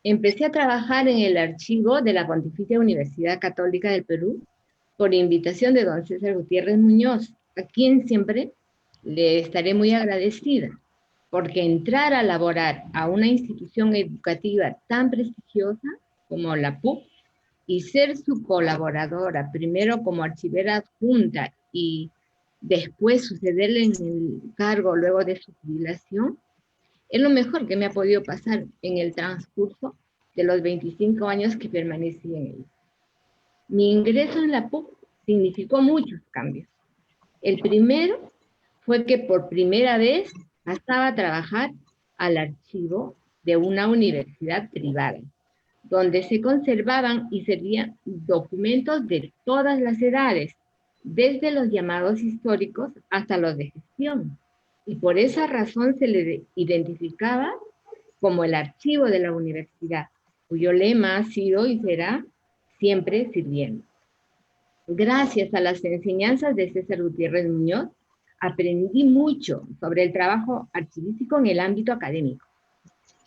empecé a trabajar en el archivo de la Pontificia Universidad Católica del Perú por invitación de don César Gutiérrez Muñoz, a quien siempre le estaré muy agradecida, porque entrar a laborar a una institución educativa tan prestigiosa como la PUC y ser su colaboradora, primero como archivera adjunta y después sucederle en el cargo luego de su jubilación, es lo mejor que me ha podido pasar en el transcurso de los 25 años que permanecí en ella. Mi ingreso en la PUC significó muchos cambios. El primero fue que por primera vez pasaba a trabajar al archivo de una universidad privada, donde se conservaban y servían documentos de todas las edades, desde los llamados históricos hasta los de gestión. Y por esa razón se le identificaba como el archivo de la universidad, cuyo lema ha sido y será siempre sirviendo. Gracias a las enseñanzas de César Gutiérrez Muñoz, aprendí mucho sobre el trabajo archivístico en el ámbito académico,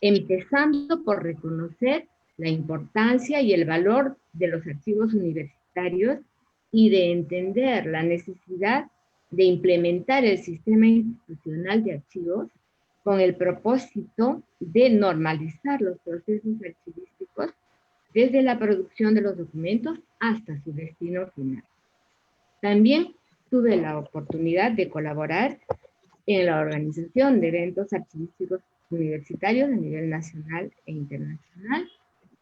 empezando por reconocer la importancia y el valor de los archivos universitarios y de entender la necesidad de implementar el sistema institucional de archivos con el propósito de normalizar los procesos archivísticos desde la producción de los documentos hasta su destino final. También tuve la oportunidad de colaborar en la organización de eventos archivísticos universitarios a nivel nacional e internacional,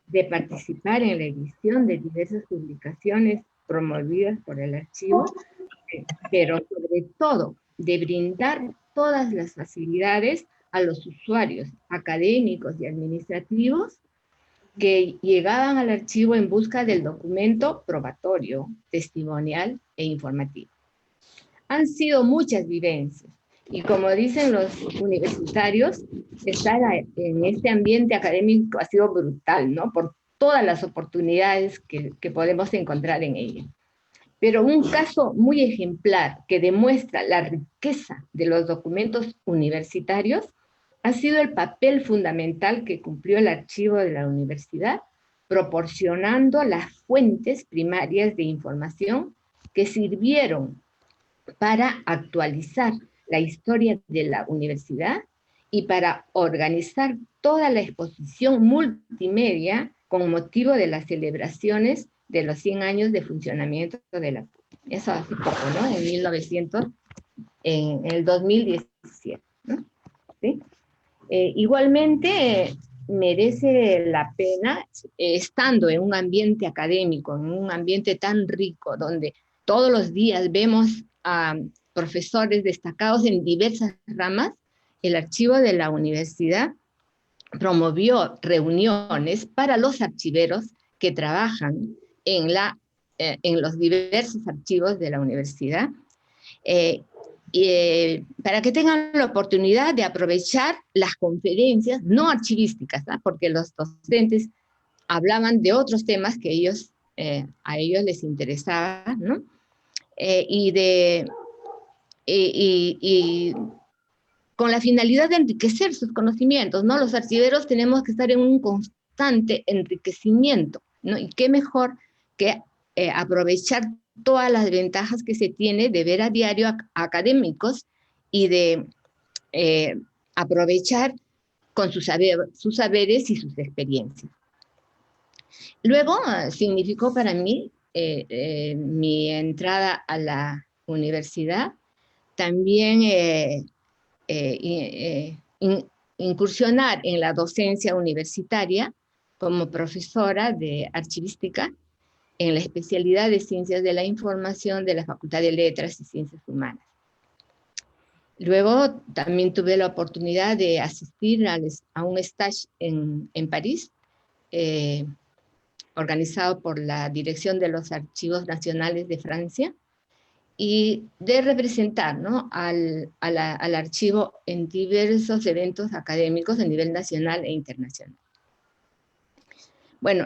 de participar en la edición de diversas publicaciones promovidas por el archivo, pero sobre todo de brindar todas las facilidades a los usuarios académicos y administrativos que llegaban al archivo en busca del documento probatorio, testimonial e informativo. Han sido muchas vivencias, y como dicen los universitarios, estar en este ambiente académico ha sido brutal, ¿no? Por todas las oportunidades que podemos encontrar en ella. Pero un caso muy ejemplar que demuestra la riqueza de los documentos universitarios ha sido el papel fundamental que cumplió el archivo de la universidad, proporcionando las fuentes primarias de información que sirvieron para actualizar la historia de la universidad y para organizar toda la exposición multimedia con motivo de las celebraciones de los 100 años de funcionamiento de la PUC. Eso hace poco, ¿no? En el 2017, ¿no? ¿Sí? Igualmente, merece la pena, estando en un ambiente académico, en un ambiente tan rico, donde todos los días vemos a profesores destacados en diversas ramas, el archivo de la universidad promovió reuniones para los archiveros que trabajan en los diversos archivos de la universidad, para que tengan la oportunidad de aprovechar las conferencias no archivísticas, ¿no? Porque los docentes hablaban de otros temas que a ellos les interesaba, ¿no? Y con la finalidad de enriquecer sus conocimientos, ¿no? Los archiveros tenemos que estar en un constante enriquecimiento, ¿no? Y qué mejor que aprovechar todas las ventajas que se tiene de ver a diario académicos y de aprovechar con sus saberes y sus experiencias. Luego significó para mí mi entrada a la universidad también incursionar en la docencia universitaria como profesora de archivística en la especialidad de Ciencias de la Información de la Facultad de Letras y Ciencias Humanas. Luego también tuve la oportunidad de asistir a un stage en París, organizado por la Dirección de los Archivos Nacionales de Francia, y de representar, ¿no? al archivo en diversos eventos académicos a nivel nacional e internacional. Bueno,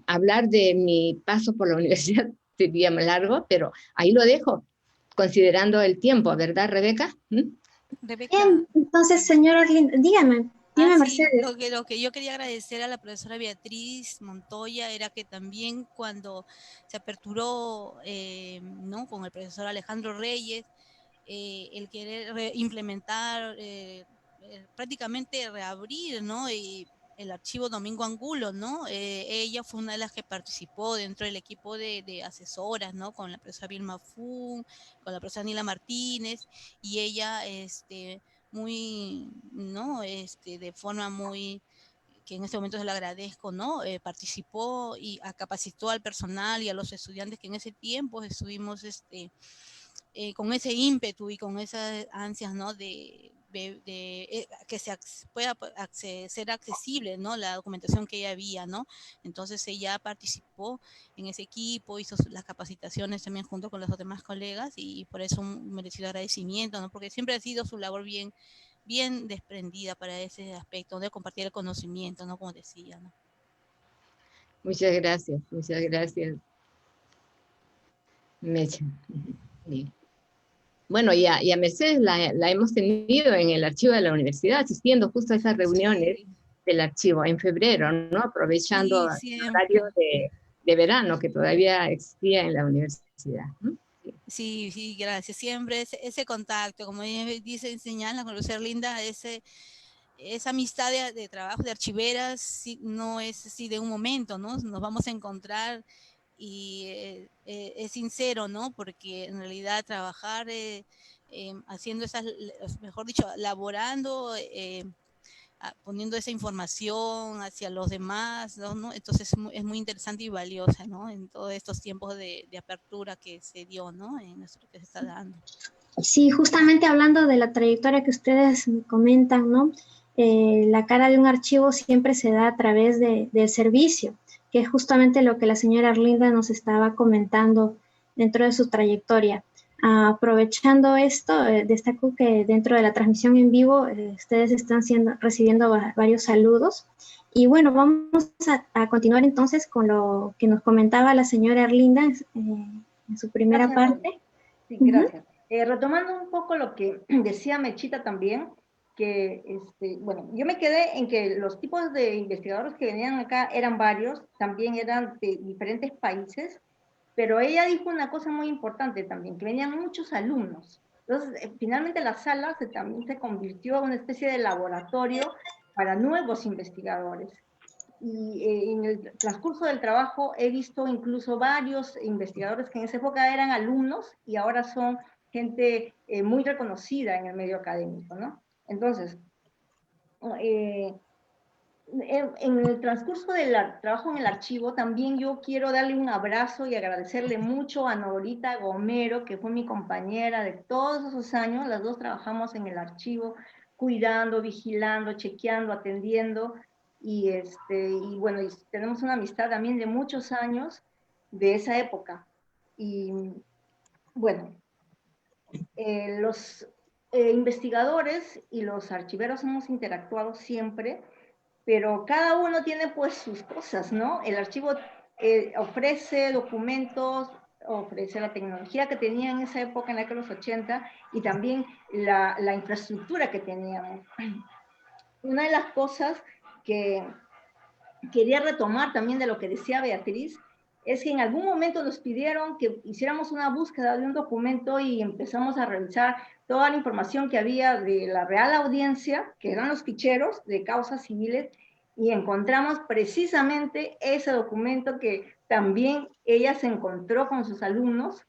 hablar de mi paso por la universidad sería más largo, pero ahí lo dejo, considerando el tiempo, ¿verdad, Rebeca? Rebeca. Bien, entonces, señora Arlinda, dígame, Mercedes. Sí, lo que yo quería agradecer a la profesora Beatriz Montoya era que también cuando se aperturó, ¿no? Con el profesor Alejandro Reyes, el querer implementar, prácticamente reabrir, ¿no? Y el archivo Domingo Angulo, ¿no? Ella fue una de las que participó dentro del equipo de asesoras, ¿no? Con la profesora Vilma Fun, con la profesora Nila Martínez, y ella, muy, ¿no? De forma muy, que en este momento se lo agradezco, ¿no? Participó y capacitó al personal y a los estudiantes que en ese tiempo estuvimos, con ese ímpetu y con esas ansias, ¿no? Que pueda ser accesible, ¿no? La documentación que ya había, ¿no? Entonces ella participó en ese equipo, hizo las capacitaciones también junto con los demás colegas y por eso un merecido agradecimiento, ¿no? Porque siempre ha sido su labor bien desprendida para ese aspecto de compartir el conocimiento, ¿no? Como decía, ¿no? Muchas gracias, Mecha. Bien. Bueno, y a Mercedes la hemos tenido en el archivo de la universidad, asistiendo justo a esas reuniones Sí, del archivo en febrero, ¿no? Aprovechando sí, el siempre. horario de verano que todavía existía en la universidad, ¿no? Sí, sí, gracias. Siempre ese contacto, como ella dice, señala con Lucía Linda, esa amistad de trabajo de archiveras sí, no es así de un momento, ¿no? Nos vamos a encontrar y es sincero, ¿no? Porque en realidad trabajar haciendo esas, mejor dicho, laborando, poniendo esa información hacia los demás, ¿no? Entonces es muy interesante y valiosa, ¿no? En todos estos tiempos de apertura que se dio, ¿no? En nuestro que se está dando. Sí, justamente hablando de la trayectoria que ustedes comentan, ¿no? La cara de un archivo siempre se da a través del servicio, que es justamente lo que la señora Arlinda nos estaba comentando dentro de su trayectoria. Aprovechando esto, destaco que dentro de la transmisión en vivo ustedes están recibiendo varios saludos. Y bueno, vamos a continuar entonces con lo que nos comentaba la señora Arlinda en su primera Gracias, María. parte. Sí, Uh -huh. gracias. Retomando un poco lo que decía Mechita también, que, bueno, yo me quedé en que los tipos de investigadores que venían acá eran varios, también eran de diferentes países, pero ella dijo una cosa muy importante también, que venían muchos alumnos. Entonces, finalmente la sala también se convirtió en una especie de laboratorio para nuevos investigadores. Y en el transcurso del trabajo he visto incluso varios investigadores que en esa época eran alumnos y ahora son gente muy reconocida en el medio académico, ¿no? Entonces, en el transcurso del trabajo en el archivo, también yo quiero darle un abrazo y agradecerle mucho a Norita Gomero, que fue mi compañera de todos esos años. Las dos trabajamos en el archivo, cuidando, vigilando, chequeando, atendiendo. Y bueno, y tenemos una amistad también de muchos años de esa época. Y bueno, los investigadores y los archiveros hemos interactuado siempre, pero cada uno tiene pues sus cosas, ¿no? El archivo ofrece documentos, ofrece la tecnología que tenía en esa época, en la década de los 80, y también la infraestructura que teníamos. Una de las cosas que quería retomar también de lo que decía Beatriz, es que en algún momento nos pidieron que hiciéramos una búsqueda de un documento y empezamos a revisar toda la información que había de la Real Audiencia, que eran los ficheros de causas civiles, y encontramos precisamente ese documento que también ella se encontró con sus alumnos,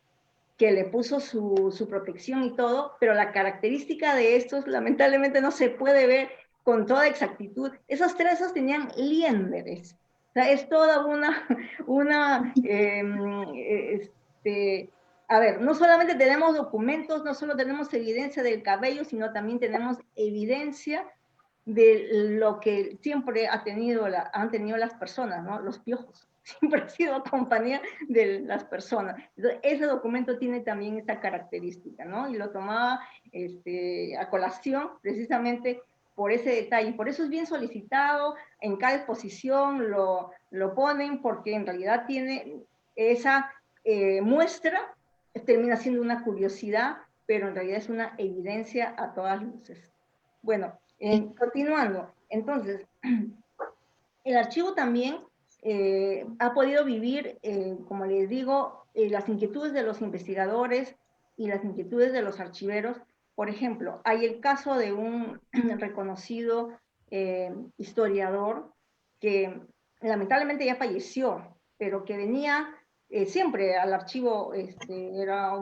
que le puso su protección y todo, pero la característica de estos lamentablemente no se puede ver con toda exactitud. Esos trezos tenían lienderes. O sea, es toda a ver, no solamente tenemos documentos, no solo tenemos evidencia del cabello, sino también tenemos evidencia de lo que siempre han tenido las personas, ¿no? Los piojos. Siempre ha sido compañía de las personas. Entonces, ese documento tiene también esta característica, ¿no? Y lo tomaba a colación precisamente por ese detalle. Por eso es bien solicitado, en cada exposición lo ponen, porque en realidad tiene esa muestra, termina siendo una curiosidad, pero en realidad es una evidencia a todas luces. Bueno, continuando, entonces, el archivo también ha podido vivir, como les digo, las inquietudes de los investigadores y las inquietudes de los archiveros. Por ejemplo, hay el caso de un reconocido historiador que lamentablemente ya falleció, pero que venía siempre al archivo, era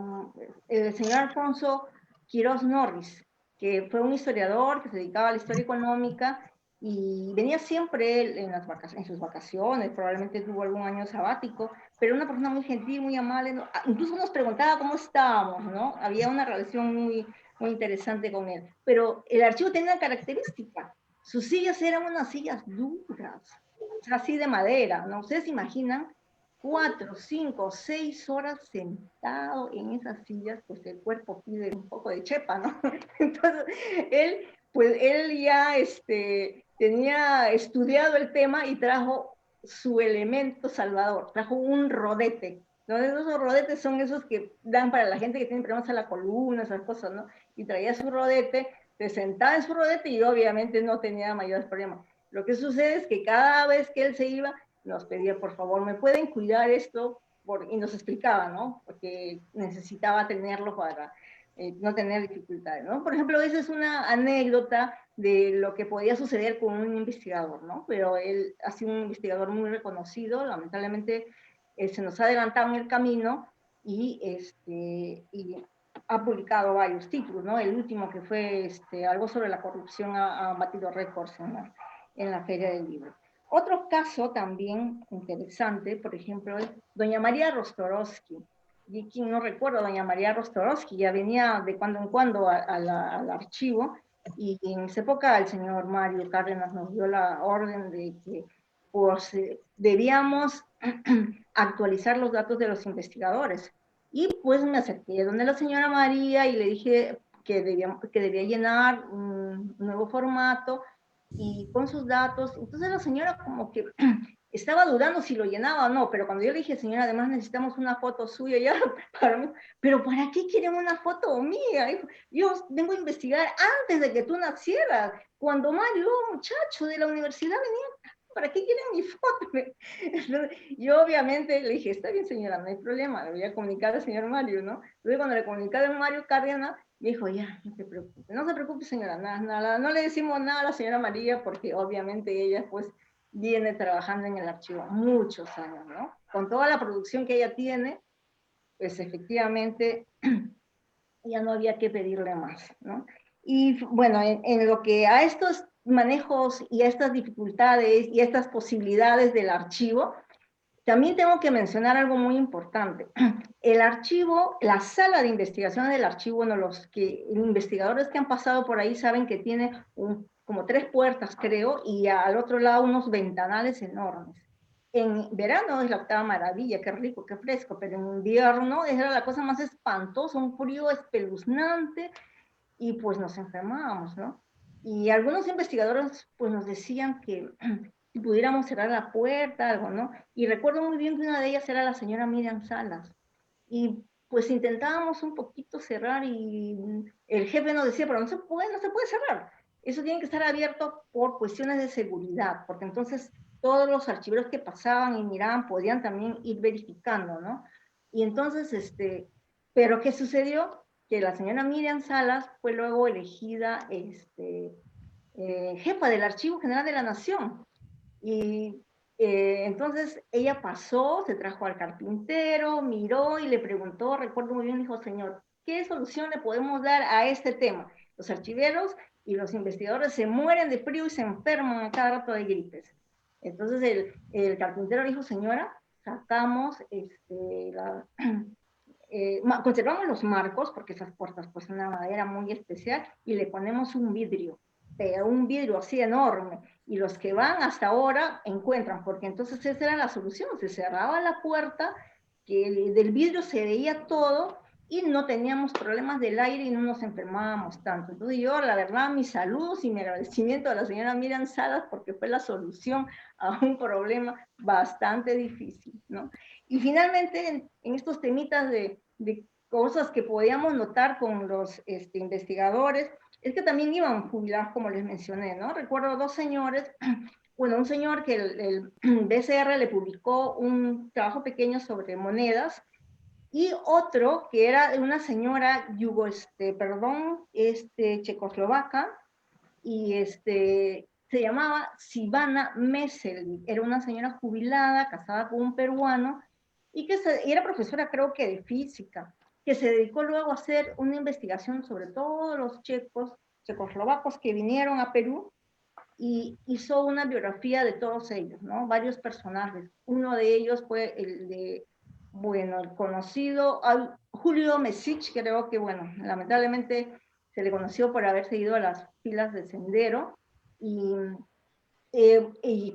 el señor Alfonso Quirós Norris, que fue un historiador que se dedicaba a la historia económica y venía siempre él en sus vacaciones, probablemente tuvo algún año sabático, pero una persona muy gentil, muy amable, ¿no? Incluso nos preguntaba cómo estábamos, ¿no? Había una relación muy, muy interesante con él. Pero el archivo tenía una característica, sus sillas eran unas sillas duras, o sea, así de madera, ¿no? Ustedes se imaginan 4, 5, 6 horas sentado en esas sillas, pues el cuerpo pide un poco de chepa, ¿no? Entonces, él ya tenía estudiado el tema y trajo su elemento salvador, trajo un rodete. ¿No? Esos rodetes son esos que dan para la gente que tiene problemas a la columna, esas cosas, ¿no? Y traía su rodete, se sentaba en su rodete y obviamente no tenía mayores problemas. Lo que sucede es que cada vez que él se iba, nos pedía, por favor, ¿me pueden cuidar esto? Y nos explicaba, ¿no? Porque necesitaba tenerlo para no tener dificultades, ¿no? Por ejemplo, esa es una anécdota de lo que podía suceder con un investigador, ¿no? Pero él ha sido un investigador muy reconocido, lamentablemente se nos ha adelantado en el camino y ha publicado varios títulos, ¿no? El último que fue algo sobre la corrupción ha batido récords en la Feria del Libro. Otro caso también interesante, por ejemplo, es doña María Rostorowski. Y quien no recuerda, doña María Rostorowski ya venía de cuando en cuando al archivo, y en esa época el señor Mario Cárdenas nos dio la orden de que pues, debíamos actualizar los datos de los investigadores. Y pues me acerqué donde la señora María y le dije que debía llenar un nuevo formato y con sus datos. Entonces la señora como que estaba dudando si lo llenaba o no, pero cuando yo le dije, señora, además necesitamos una foto suya, ya, pero ¿para qué quieren una foto mía? Dijo, yo vengo a investigar antes de que tú nacieras, cuando Mario, muchacho de la universidad, venía, ¿para qué quieren mi foto? Entonces, yo obviamente le dije, está bien señora, no hay problema, le voy a comunicar al señor Mario, ¿no? Entonces cuando le comunicé a Mario Cárdenas, me dijo, ya, no se preocupe señora, nada, no le decimos nada a la señora María porque obviamente ella pues viene trabajando en el archivo muchos años, ¿no? Con toda la producción que ella tiene, pues efectivamente ya no había que pedirle más, ¿no? Y bueno, en lo que a estos manejos y a estas dificultades y a estas posibilidades del archivo, también tengo que mencionar algo muy importante. El archivo, la sala de investigación del archivo, bueno, los investigadores que han pasado por ahí saben que tiene como 3 puertas, creo, y al otro lado unos ventanales enormes. En verano es la octava maravilla, qué rico, qué fresco, pero en invierno era la cosa más espantosa, un frío espeluznante, y pues nos enfermábamos, ¿no? Y algunos investigadores pues nos decían que si pudiéramos cerrar la puerta, algo, ¿no? Y recuerdo muy bien que una de ellas era la señora Miriam Salas. Y pues intentábamos un poquito cerrar y el jefe nos decía, pero no se puede cerrar. Eso tiene que estar abierto por cuestiones de seguridad, porque entonces todos los archiveros que pasaban y miraban podían también ir verificando, ¿no? Y entonces, pero ¿qué sucedió? Que la señora Miriam Salas fue luego elegida jefa del Archivo General de la Nación. Y entonces ella pasó, se trajo al carpintero, miró y le preguntó, recuerdo muy bien, dijo, señor, ¿qué solución le podemos dar a este tema? Los archiveros y los investigadores se mueren de frío y se enferman a cada rato de gripes. Entonces el carpintero dijo, señora, sacamos conservamos los marcos, porque esas puertas pues son una madera muy especial, y le ponemos un vidrio así enorme, y los que van hasta ahora encuentran, porque entonces esa era la solución, se cerraba la puerta, que del vidrio se veía todo, y no teníamos problemas del aire y no nos enfermábamos tanto. Entonces yo, la verdad, mis saludos y mi agradecimiento a la señora Miriam Salas, porque fue la solución a un problema bastante difícil, ¿no? Y finalmente, en estos temitas de cosas que podíamos notar con los investigadores, es que también iban jubilados, como les mencioné, ¿no? Recuerdo 2 señores, bueno, un señor que el BCR le publicó un trabajo pequeño sobre monedas, y otro que era de una señora checoslovaca, y se se llamaba Sivana Mesel, era una señora jubilada, casada con un peruano, y era profesora creo que de física, que se dedicó luego a hacer una investigación sobre todos los checoslovacos que vinieron a Perú, y hizo una biografía de todos ellos, ¿no? Varios personajes. Uno de ellos fue el conocido Julio Mesich, creo que, bueno, lamentablemente se le conoció por haber seguido a las filas de Sendero, y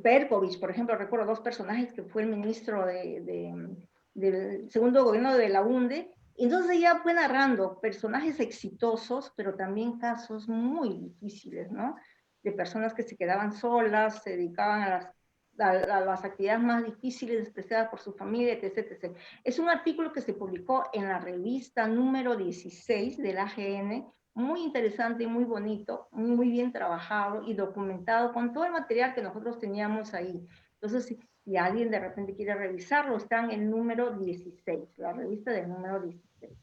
Perkovich, por ejemplo, recuerdo dos personajes que fue el ministro del segundo gobierno de la UNDE. Entonces ella fue narrando personajes exitosos, pero también casos muy difíciles, ¿no? De personas que se quedaban solas, se dedicaban a las actividades más difíciles, despreciadas por su familia, etc, etc. Es un artículo que se publicó en la revista número 16 del AGN, muy interesante y muy bonito, muy bien trabajado y documentado con todo el material que nosotros teníamos ahí. Entonces, si alguien de repente quiere revisarlo, está en el número 16, la revista del número 16.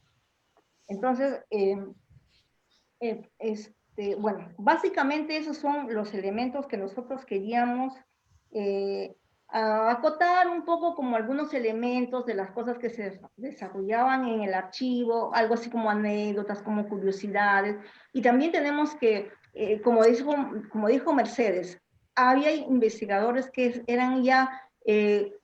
Entonces, bueno, básicamente esos son los elementos que nosotros queríamos acotar un poco, como algunos elementos de las cosas que se desarrollaban en el archivo, algo así como anécdotas, como curiosidades. Y también tenemos que, como dijo Mercedes, había investigadores que eran ya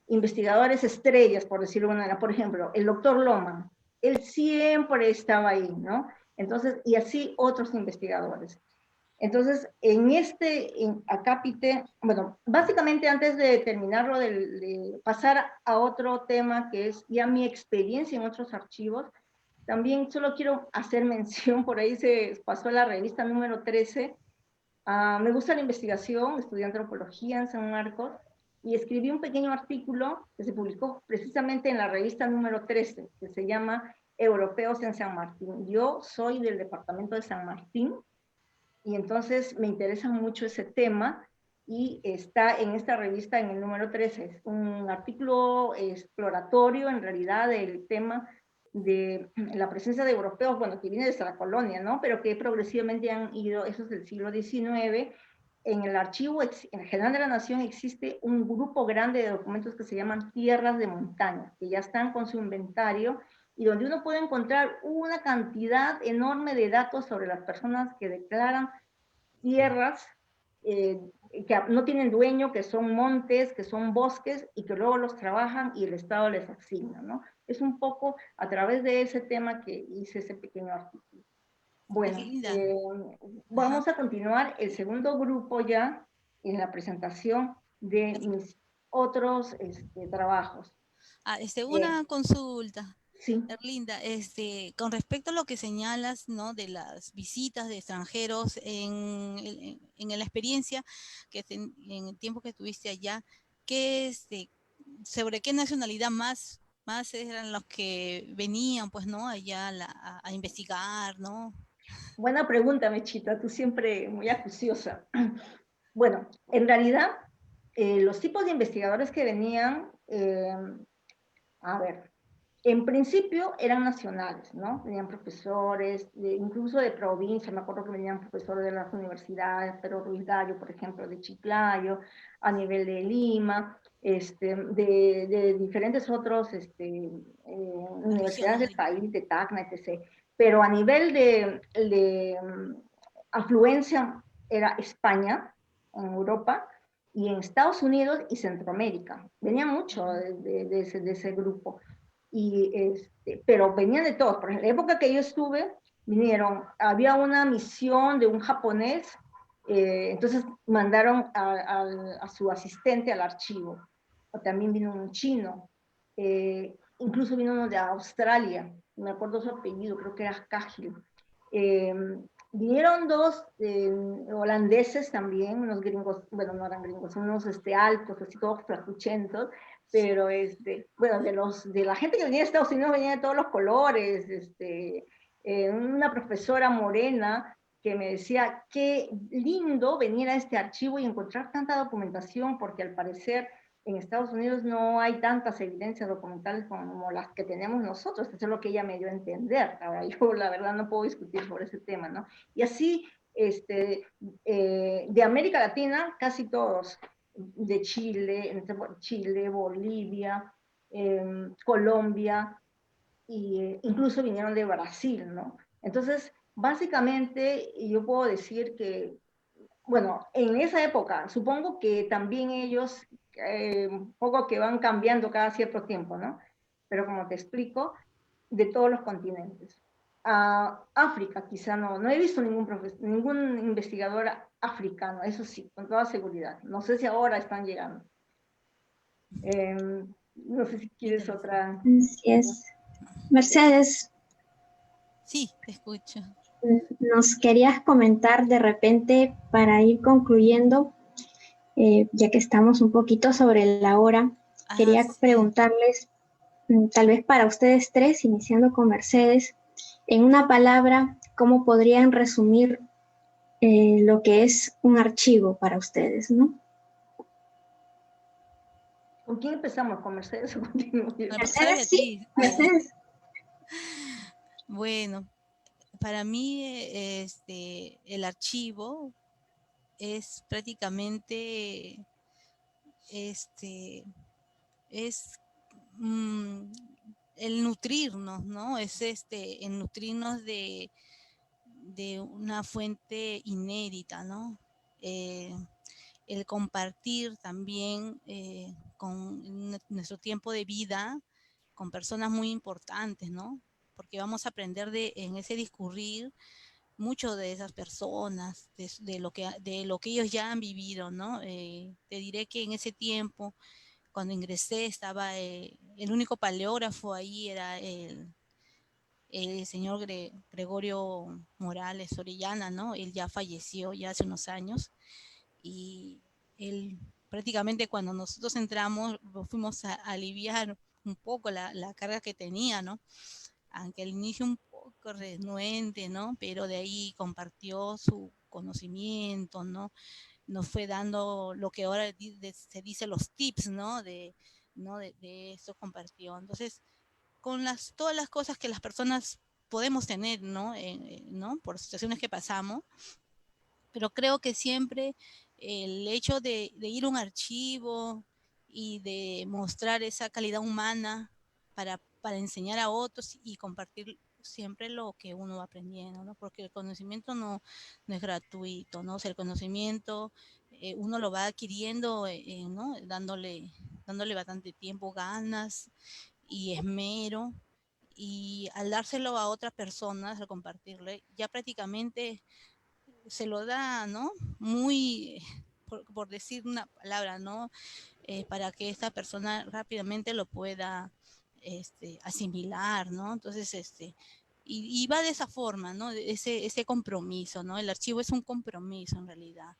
investigadores estrellas, por decirlo de una manera. Por ejemplo, el doctor Loman, él siempre estaba ahí, ¿no? Entonces, y así otros investigadores. Entonces, acápite, bueno, básicamente antes de terminarlo, de pasar a otro tema que es ya mi experiencia en otros archivos, también solo quiero hacer mención, por ahí se pasó a la revista número 13, me gusta la investigación, estudié antropología en San Marcos, y escribí un pequeño artículo que se publicó precisamente en la revista número 13, que se llama Europeos en San Martín. Yo soy del departamento de San Martín, y entonces me interesa mucho ese tema, y está en esta revista en el número 13. Es un artículo exploratorio en realidad del tema de la presencia de europeos, bueno, que viene desde la colonia, ¿no? Pero que progresivamente han ido, eso es del siglo XIX. En el archivo general de la Nación existe un grupo grande de documentos que se llaman tierras de montaña, que ya están con su inventario, y donde uno puede encontrar una cantidad enorme de datos sobre las personas que declaran tierras que no tienen dueño, que son montes, que son bosques, y que luego los trabajan y el Estado les asigna, ¿no? Es un poco a través de ese tema que hice ese pequeño artículo. Bueno, vamos a continuar el segundo grupo ya en la presentación de mis otros trabajos. Una consulta. Sí. Erlinda, con respecto a lo que señalas, ¿no? De las visitas de extranjeros en la experiencia en el tiempo que estuviste allá, sobre qué nacionalidad más eran los que venían, pues, ¿no? Allá a investigar, ¿no? Buena pregunta, Mechita, tú siempre muy acuciosa. Bueno, en realidad, los tipos de investigadores que venían, a ver, en principio eran nacionales, ¿no? Venían profesores, incluso de provincia, me acuerdo que venían profesores de las universidades, pero Ruiz Gallo, por ejemplo, de Chiclayo, a nivel de Lima, de diferentes otros universidades del país, de Tacna, etc. Pero a nivel de afluencia era España, en Europa, y en Estados Unidos y Centroamérica. Venía mucho de ese grupo. Pero venían de todos. Por ejemplo, en la época que yo estuve, había una misión de un japonés, entonces mandaron a su asistente al archivo. O también vino un chino, incluso vino uno de Australia, me acuerdo su apellido, creo que era Cahill. Vinieron dos holandeses también, unos gringos, bueno, no eran gringos, unos altos, así todos flacuchentos, pero bueno, de la gente que venía de Estados Unidos venía de todos los colores, una profesora morena que me decía, qué lindo venir a este archivo y encontrar tanta documentación, porque al parecer en Estados Unidos no hay tantas evidencias documentales como las que tenemos nosotros. Eso es lo que ella me dio a entender. Ahora, yo la verdad no puedo discutir sobre ese tema, ¿no? Y así de América Latina, casi todos, de Chile, Bolivia, Colombia, e incluso vinieron de Brasil, ¿no? Entonces, básicamente, yo puedo decir que, bueno, en esa época, supongo que también ellos, un poco que van cambiando cada cierto tiempo, ¿no? Pero como te explico, de todos los continentes. África, quizá no he visto ningún investigador africano, eso sí, con toda seguridad. No sé si ahora están llegando. No sé si quieres otra. Así es. Mercedes, Sí, te escucho. nos querías comentar de repente para ir concluyendo, ya que estamos un poquito sobre la hora, quería Sí. preguntarles, tal vez para ustedes tres, iniciando con Mercedes, en una palabra, ¿cómo podrían resumir lo que es un archivo para ustedes, ¿no? ¿Con quién empezamos? ¿Con Mercedes o contigo? Mercedes, sí, Mercedes. Bueno, para mí el archivo es prácticamente es el nutrirnos, ¿no? Es el nutrirnos de una fuente inédita, ¿no? El compartir también con nuestro tiempo de vida con personas muy importantes, ¿no? Porque vamos a aprender en ese discurrir mucho de esas personas, de lo que ellos ya han vivido, ¿no? Te diré que en ese tiempo, cuando ingresé, estaba el único paleógrafo ahí, era el señor Gregorio Morales Orellana, ¿no? Él ya falleció ya hace unos años y él prácticamente cuando nosotros entramos fuimos a aliviar un poco la carga que tenía, ¿no? Aunque al inicio un poco renuente, ¿no? Pero de ahí compartió su conocimiento, ¿no? Nos fue dando lo que ahora se dice los tips, ¿no? De eso compartió. Entonces, con todas las cosas que las personas podemos tener, ¿no? ¿No? Por situaciones que pasamos, pero creo que siempre el hecho de ir a un archivo y de mostrar esa calidad humana para enseñar a otros y compartir siempre lo que uno va aprendiendo, ¿no? Porque el conocimiento no es gratuito, ¿no? O sea, el conocimiento uno lo va adquiriendo, ¿no? Dándole bastante tiempo, ganas y esmero, y al dárselo a otras personas, al compartirle, ya prácticamente se lo da, ¿no? Muy, por decir una palabra, ¿no? Para que esta persona rápidamente lo pueda asimilar, ¿no? Entonces, y va de esa forma, ¿no? Ese compromiso, ¿no? El archivo es un compromiso en realidad,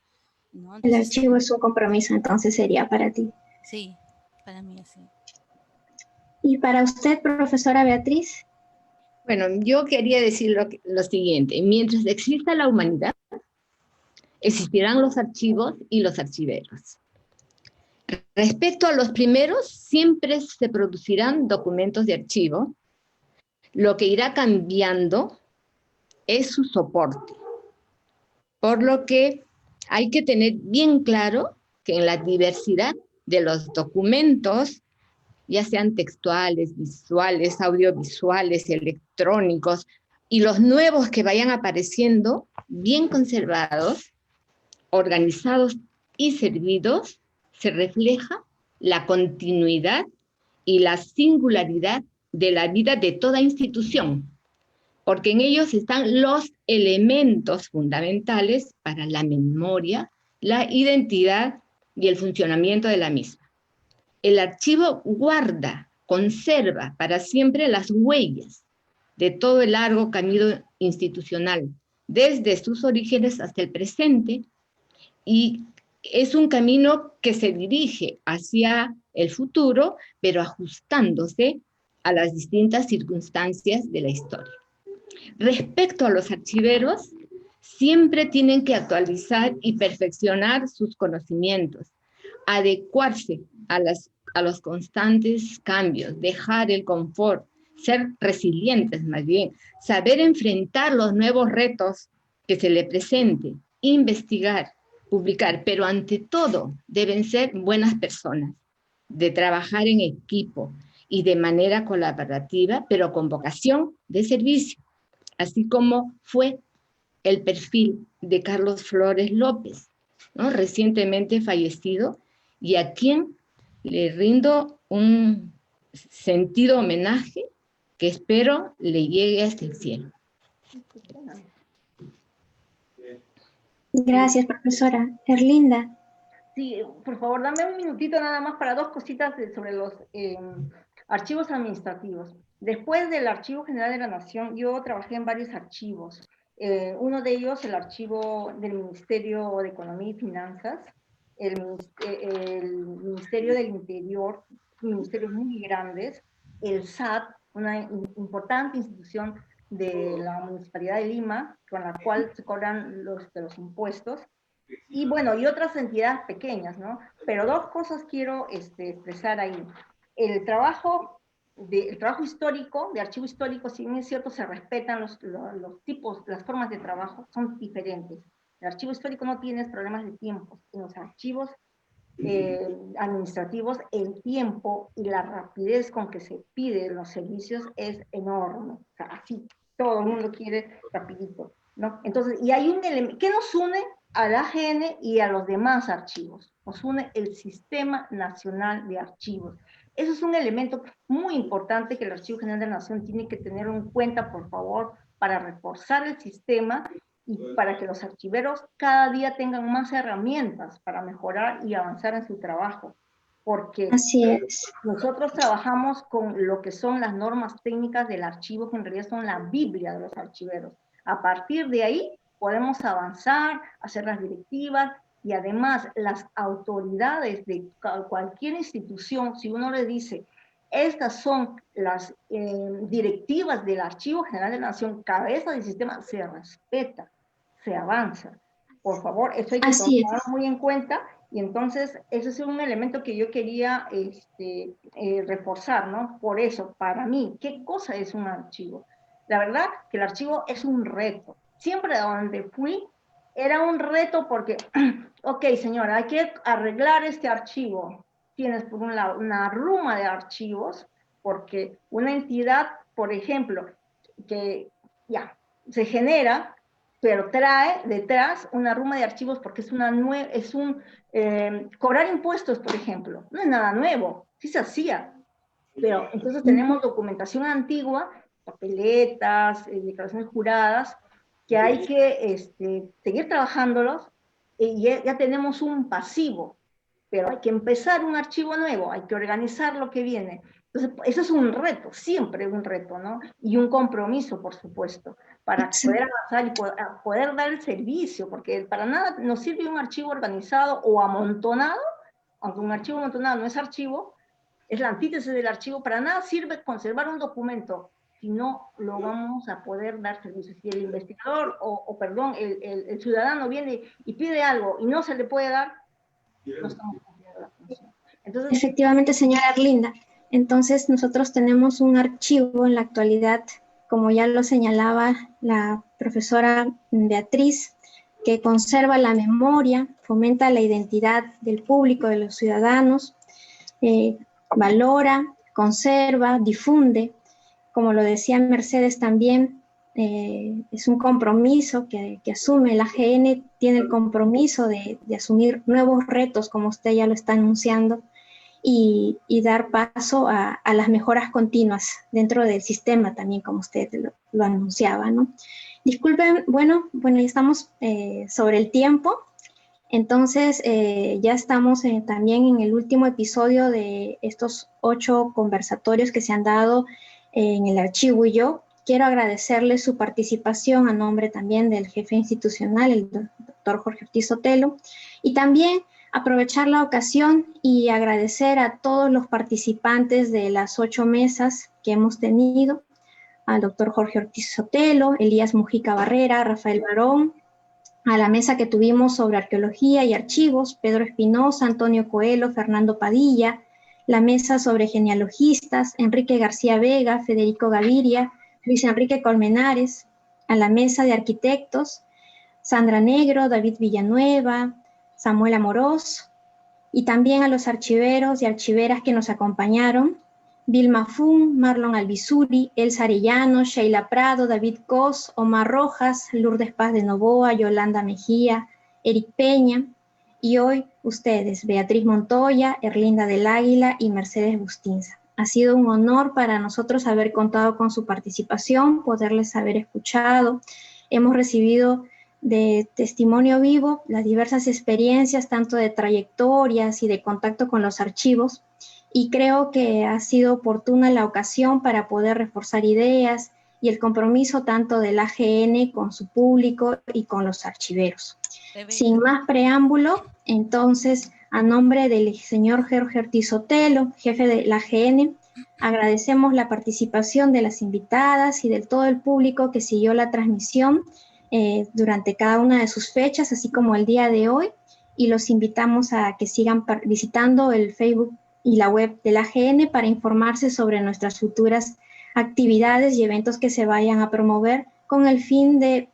¿no? El Entonces, archivo es un compromiso, entonces sería para ti. sí, para mí así. ¿Y para usted, profesora Beatriz? Bueno, yo quería decir lo siguiente. Mientras exista la humanidad, existirán los archivos y los archiveros. Respecto a los primeros, siempre se producirán documentos de archivo. Lo que irá cambiando es su soporte. Por lo que hay que tener bien claro que en la diversidad de los documentos, ya sean textuales, visuales, audiovisuales, electrónicos, y los nuevos que vayan apareciendo, bien conservados, organizados y servidos, se refleja la continuidad y la singularidad de la vida de toda institución, porque en ellos están los elementos fundamentales para la memoria, la identidad y el funcionamiento de la misma. El archivo guarda, conserva para siempre las huellas de todo el largo camino institucional, desde sus orígenes hasta el presente, y es un camino que se dirige hacia el futuro, pero ajustándose a las distintas circunstancias de la historia. Respecto a los archiveros, siempre tienen que actualizar y perfeccionar sus conocimientos, adecuarse a los constantes cambios, dejar el confort, ser resilientes más bien, saber enfrentar los nuevos retos que se le presente, investigar, publicar, pero ante todo deben ser buenas personas, de trabajar en equipo y de manera colaborativa, pero con vocación de servicio, así como fue el perfil de Carlos Flores López, ¿no? Recientemente fallecido, y a quien le rindo un sentido homenaje que espero le llegue hasta el cielo. Gracias, profesora. Erlinda. Sí, por favor, dame un minutito nada más para dos cositas sobre los archivos administrativos. Después del Archivo General de la Nación, yo trabajé en varios archivos. Uno de ellos, el archivo del Ministerio de Economía y Finanzas, el Ministerio del Interior, ministerios muy grandes, el SAT, una importante institución de la Municipalidad de Lima, con la cual se cobran los impuestos, y bueno, y otras entidades pequeñas, ¿no? Pero dos cosas quiero expresar ahí. El trabajo histórico, de archivo histórico, si bien es cierto, se respetan los tipos, las formas de trabajo, son diferentes. El archivo histórico no tiene problemas de tiempo. En los archivos administrativos, el tiempo y la rapidez con que se piden los servicios es enorme. O sea, así, todo el mundo quiere rapidito, ¿no? Entonces, y hay un elemento, ¿qué nos une al AGN y a los demás archivos? Nos une el Sistema Nacional de Archivos. Eso es un elemento muy importante que el Archivo General de la Nación tiene que tener en cuenta, por favor, para reforzar el sistema y para que los archiveros cada día tengan más herramientas para mejorar y avanzar en su trabajo. Porque así es. Nosotros trabajamos con lo que son las normas técnicas del archivo, que en realidad son la Biblia de los archiveros. A partir de ahí podemos avanzar, hacer las directivas, y además las autoridades de cualquier institución, si uno le dice, estas son las directivas del Archivo General de la Nación, cabeza del sistema, se respeta, se avanza. Por favor, eso hay que tomarlo muy en cuenta, y entonces ese es un elemento que yo quería reforzar, ¿no? Por eso, para mí, ¿qué cosa es un archivo? La verdad que el archivo es un reto. Siempre donde fui, era un reto porque, ok, señora, hay que arreglar este archivo. Tienes por un lado una ruma de archivos, porque una entidad, por ejemplo, que ya se genera, pero trae detrás una ruma de archivos porque es cobrar impuestos, por ejemplo. No es nada nuevo, sí se hacía. Pero entonces tenemos documentación antigua, papeletas, declaraciones juradas, que hay que seguir trabajándolos, y ya tenemos un pasivo, pero hay que empezar un archivo nuevo, hay que organizar lo que viene. Entonces, eso es un reto, siempre un reto, ¿no? Y un compromiso, por supuesto, para poder avanzar y poder dar el servicio, porque para nada nos sirve un archivo organizado o amontonado, aunque un archivo amontonado no es archivo, es la antítesis del archivo. Para nada sirve conservar un documento si no lo vamos a poder dar servicio. Si el investigador, perdón, el ciudadano viene y pide algo y no se le puede dar, no estamos cumpliendo la función. Entonces, efectivamente, señora Erlinda. Entonces, nosotros tenemos un archivo en la actualidad, como ya lo señalaba la profesora Beatriz, que conserva la memoria, fomenta la identidad del público, de los ciudadanos, valora, conserva, difunde. Como lo decía Mercedes también, es un compromiso que asume el AGN, tiene el compromiso de asumir nuevos retos, como usted ya lo está anunciando, y dar paso a las mejoras continuas dentro del sistema también, como usted lo anunciaba, ¿no? Disculpen, bueno, ya estamos sobre el tiempo. Entonces, ya estamos también en el último episodio de estos 8 conversatorios que se han dado en el archivo, y yo quiero agradecerle su participación a nombre también del jefe institucional, el doctor Jorge Ortiz Sotelo, y también aprovechar la ocasión y agradecer a todos los participantes de las 8 mesas que hemos tenido, al doctor Jorge Ortiz Sotelo, Elías Mujica Barrera, Rafael Barón, a la mesa que tuvimos sobre arqueología y archivos, Pedro Espinosa, Antonio Coelho, Fernando Padilla, la mesa sobre genealogistas, Enrique García Vega, Federico Gaviria, Luis Enrique Colmenares, a la mesa de arquitectos, Sandra Negro, David Villanueva, Samuel Amorós, y también a los archiveros y archiveras que nos acompañaron, Vilma Fun, Marlon Albizuri, Elsa Arellano, Sheila Prado, David Cos, Omar Rojas, Lourdes Paz de Novoa, Yolanda Mejía, Eric Peña, y hoy ustedes, Beatriz Montoya, Erlinda del Águila y Mercedes Bustinza. Ha sido un honor para nosotros haber contado con su participación, poderles haber escuchado. Hemos recibido de testimonio vivo las diversas experiencias, tanto de trayectorias y de contacto con los archivos, y creo que ha sido oportuna la ocasión para poder reforzar ideas y el compromiso tanto del AGN con su público y con los archiveros. Sin más preámbulo, entonces, a nombre del señor Jorge Ortiz Sotelo, jefe del AGN, agradecemos la participación de las invitadas y de todo el público que siguió la transmisión durante cada una de sus fechas, así como el día de hoy, y los invitamos a que sigan visitando el Facebook y la web del AGN para informarse sobre nuestras futuras actividades y eventos que se vayan a promover con el fin de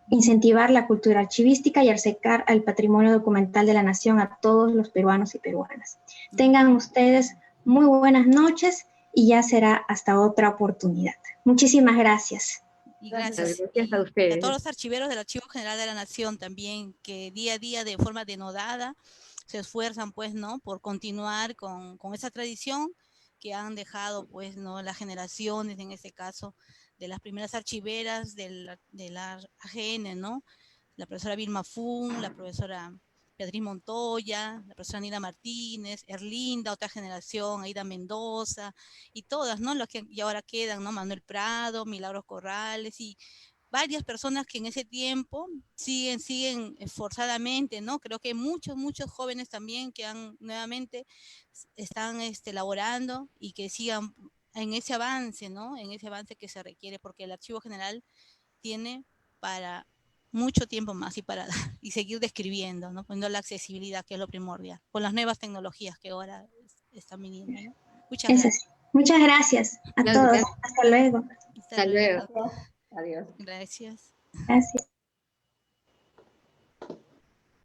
incentivar la cultura archivística y acercar al patrimonio documental de la nación a todos los peruanos y peruanas. Tengan ustedes muy buenas noches y ya será hasta otra oportunidad. Muchísimas gracias. Y gracias a ustedes. a todos los archiveros del Archivo General de la Nación también, que día a día de forma denodada se esfuerzan, pues, ¿no?, por continuar con esa tradición que han dejado, pues, ¿no?, las generaciones, en este caso, de las primeras archiveras de la AGN, ¿no? La profesora Vilma Fun, la profesora Beatriz Montoya, la profesora Nina Martínez, Erlinda, otra generación, Aida Mendoza, y todas, ¿no?, los que y ahora quedan, ¿no?, Manuel Prado, Milagros Corrales, y varias personas que en ese tiempo siguen esforzadamente, ¿no? Creo que muchos jóvenes también que nuevamente están laborando y que sigan en ese avance, ¿no? En ese avance que se requiere, porque el Archivo General tiene para mucho tiempo más y seguir describiendo, ¿no? Poniendo la accesibilidad, que es lo primordial, con las nuevas tecnologías que ahora están viniendo, ¿no? Muchas gracias. Muchas gracias a todos. Hasta luego. Hasta luego. Adiós. Gracias. Gracias.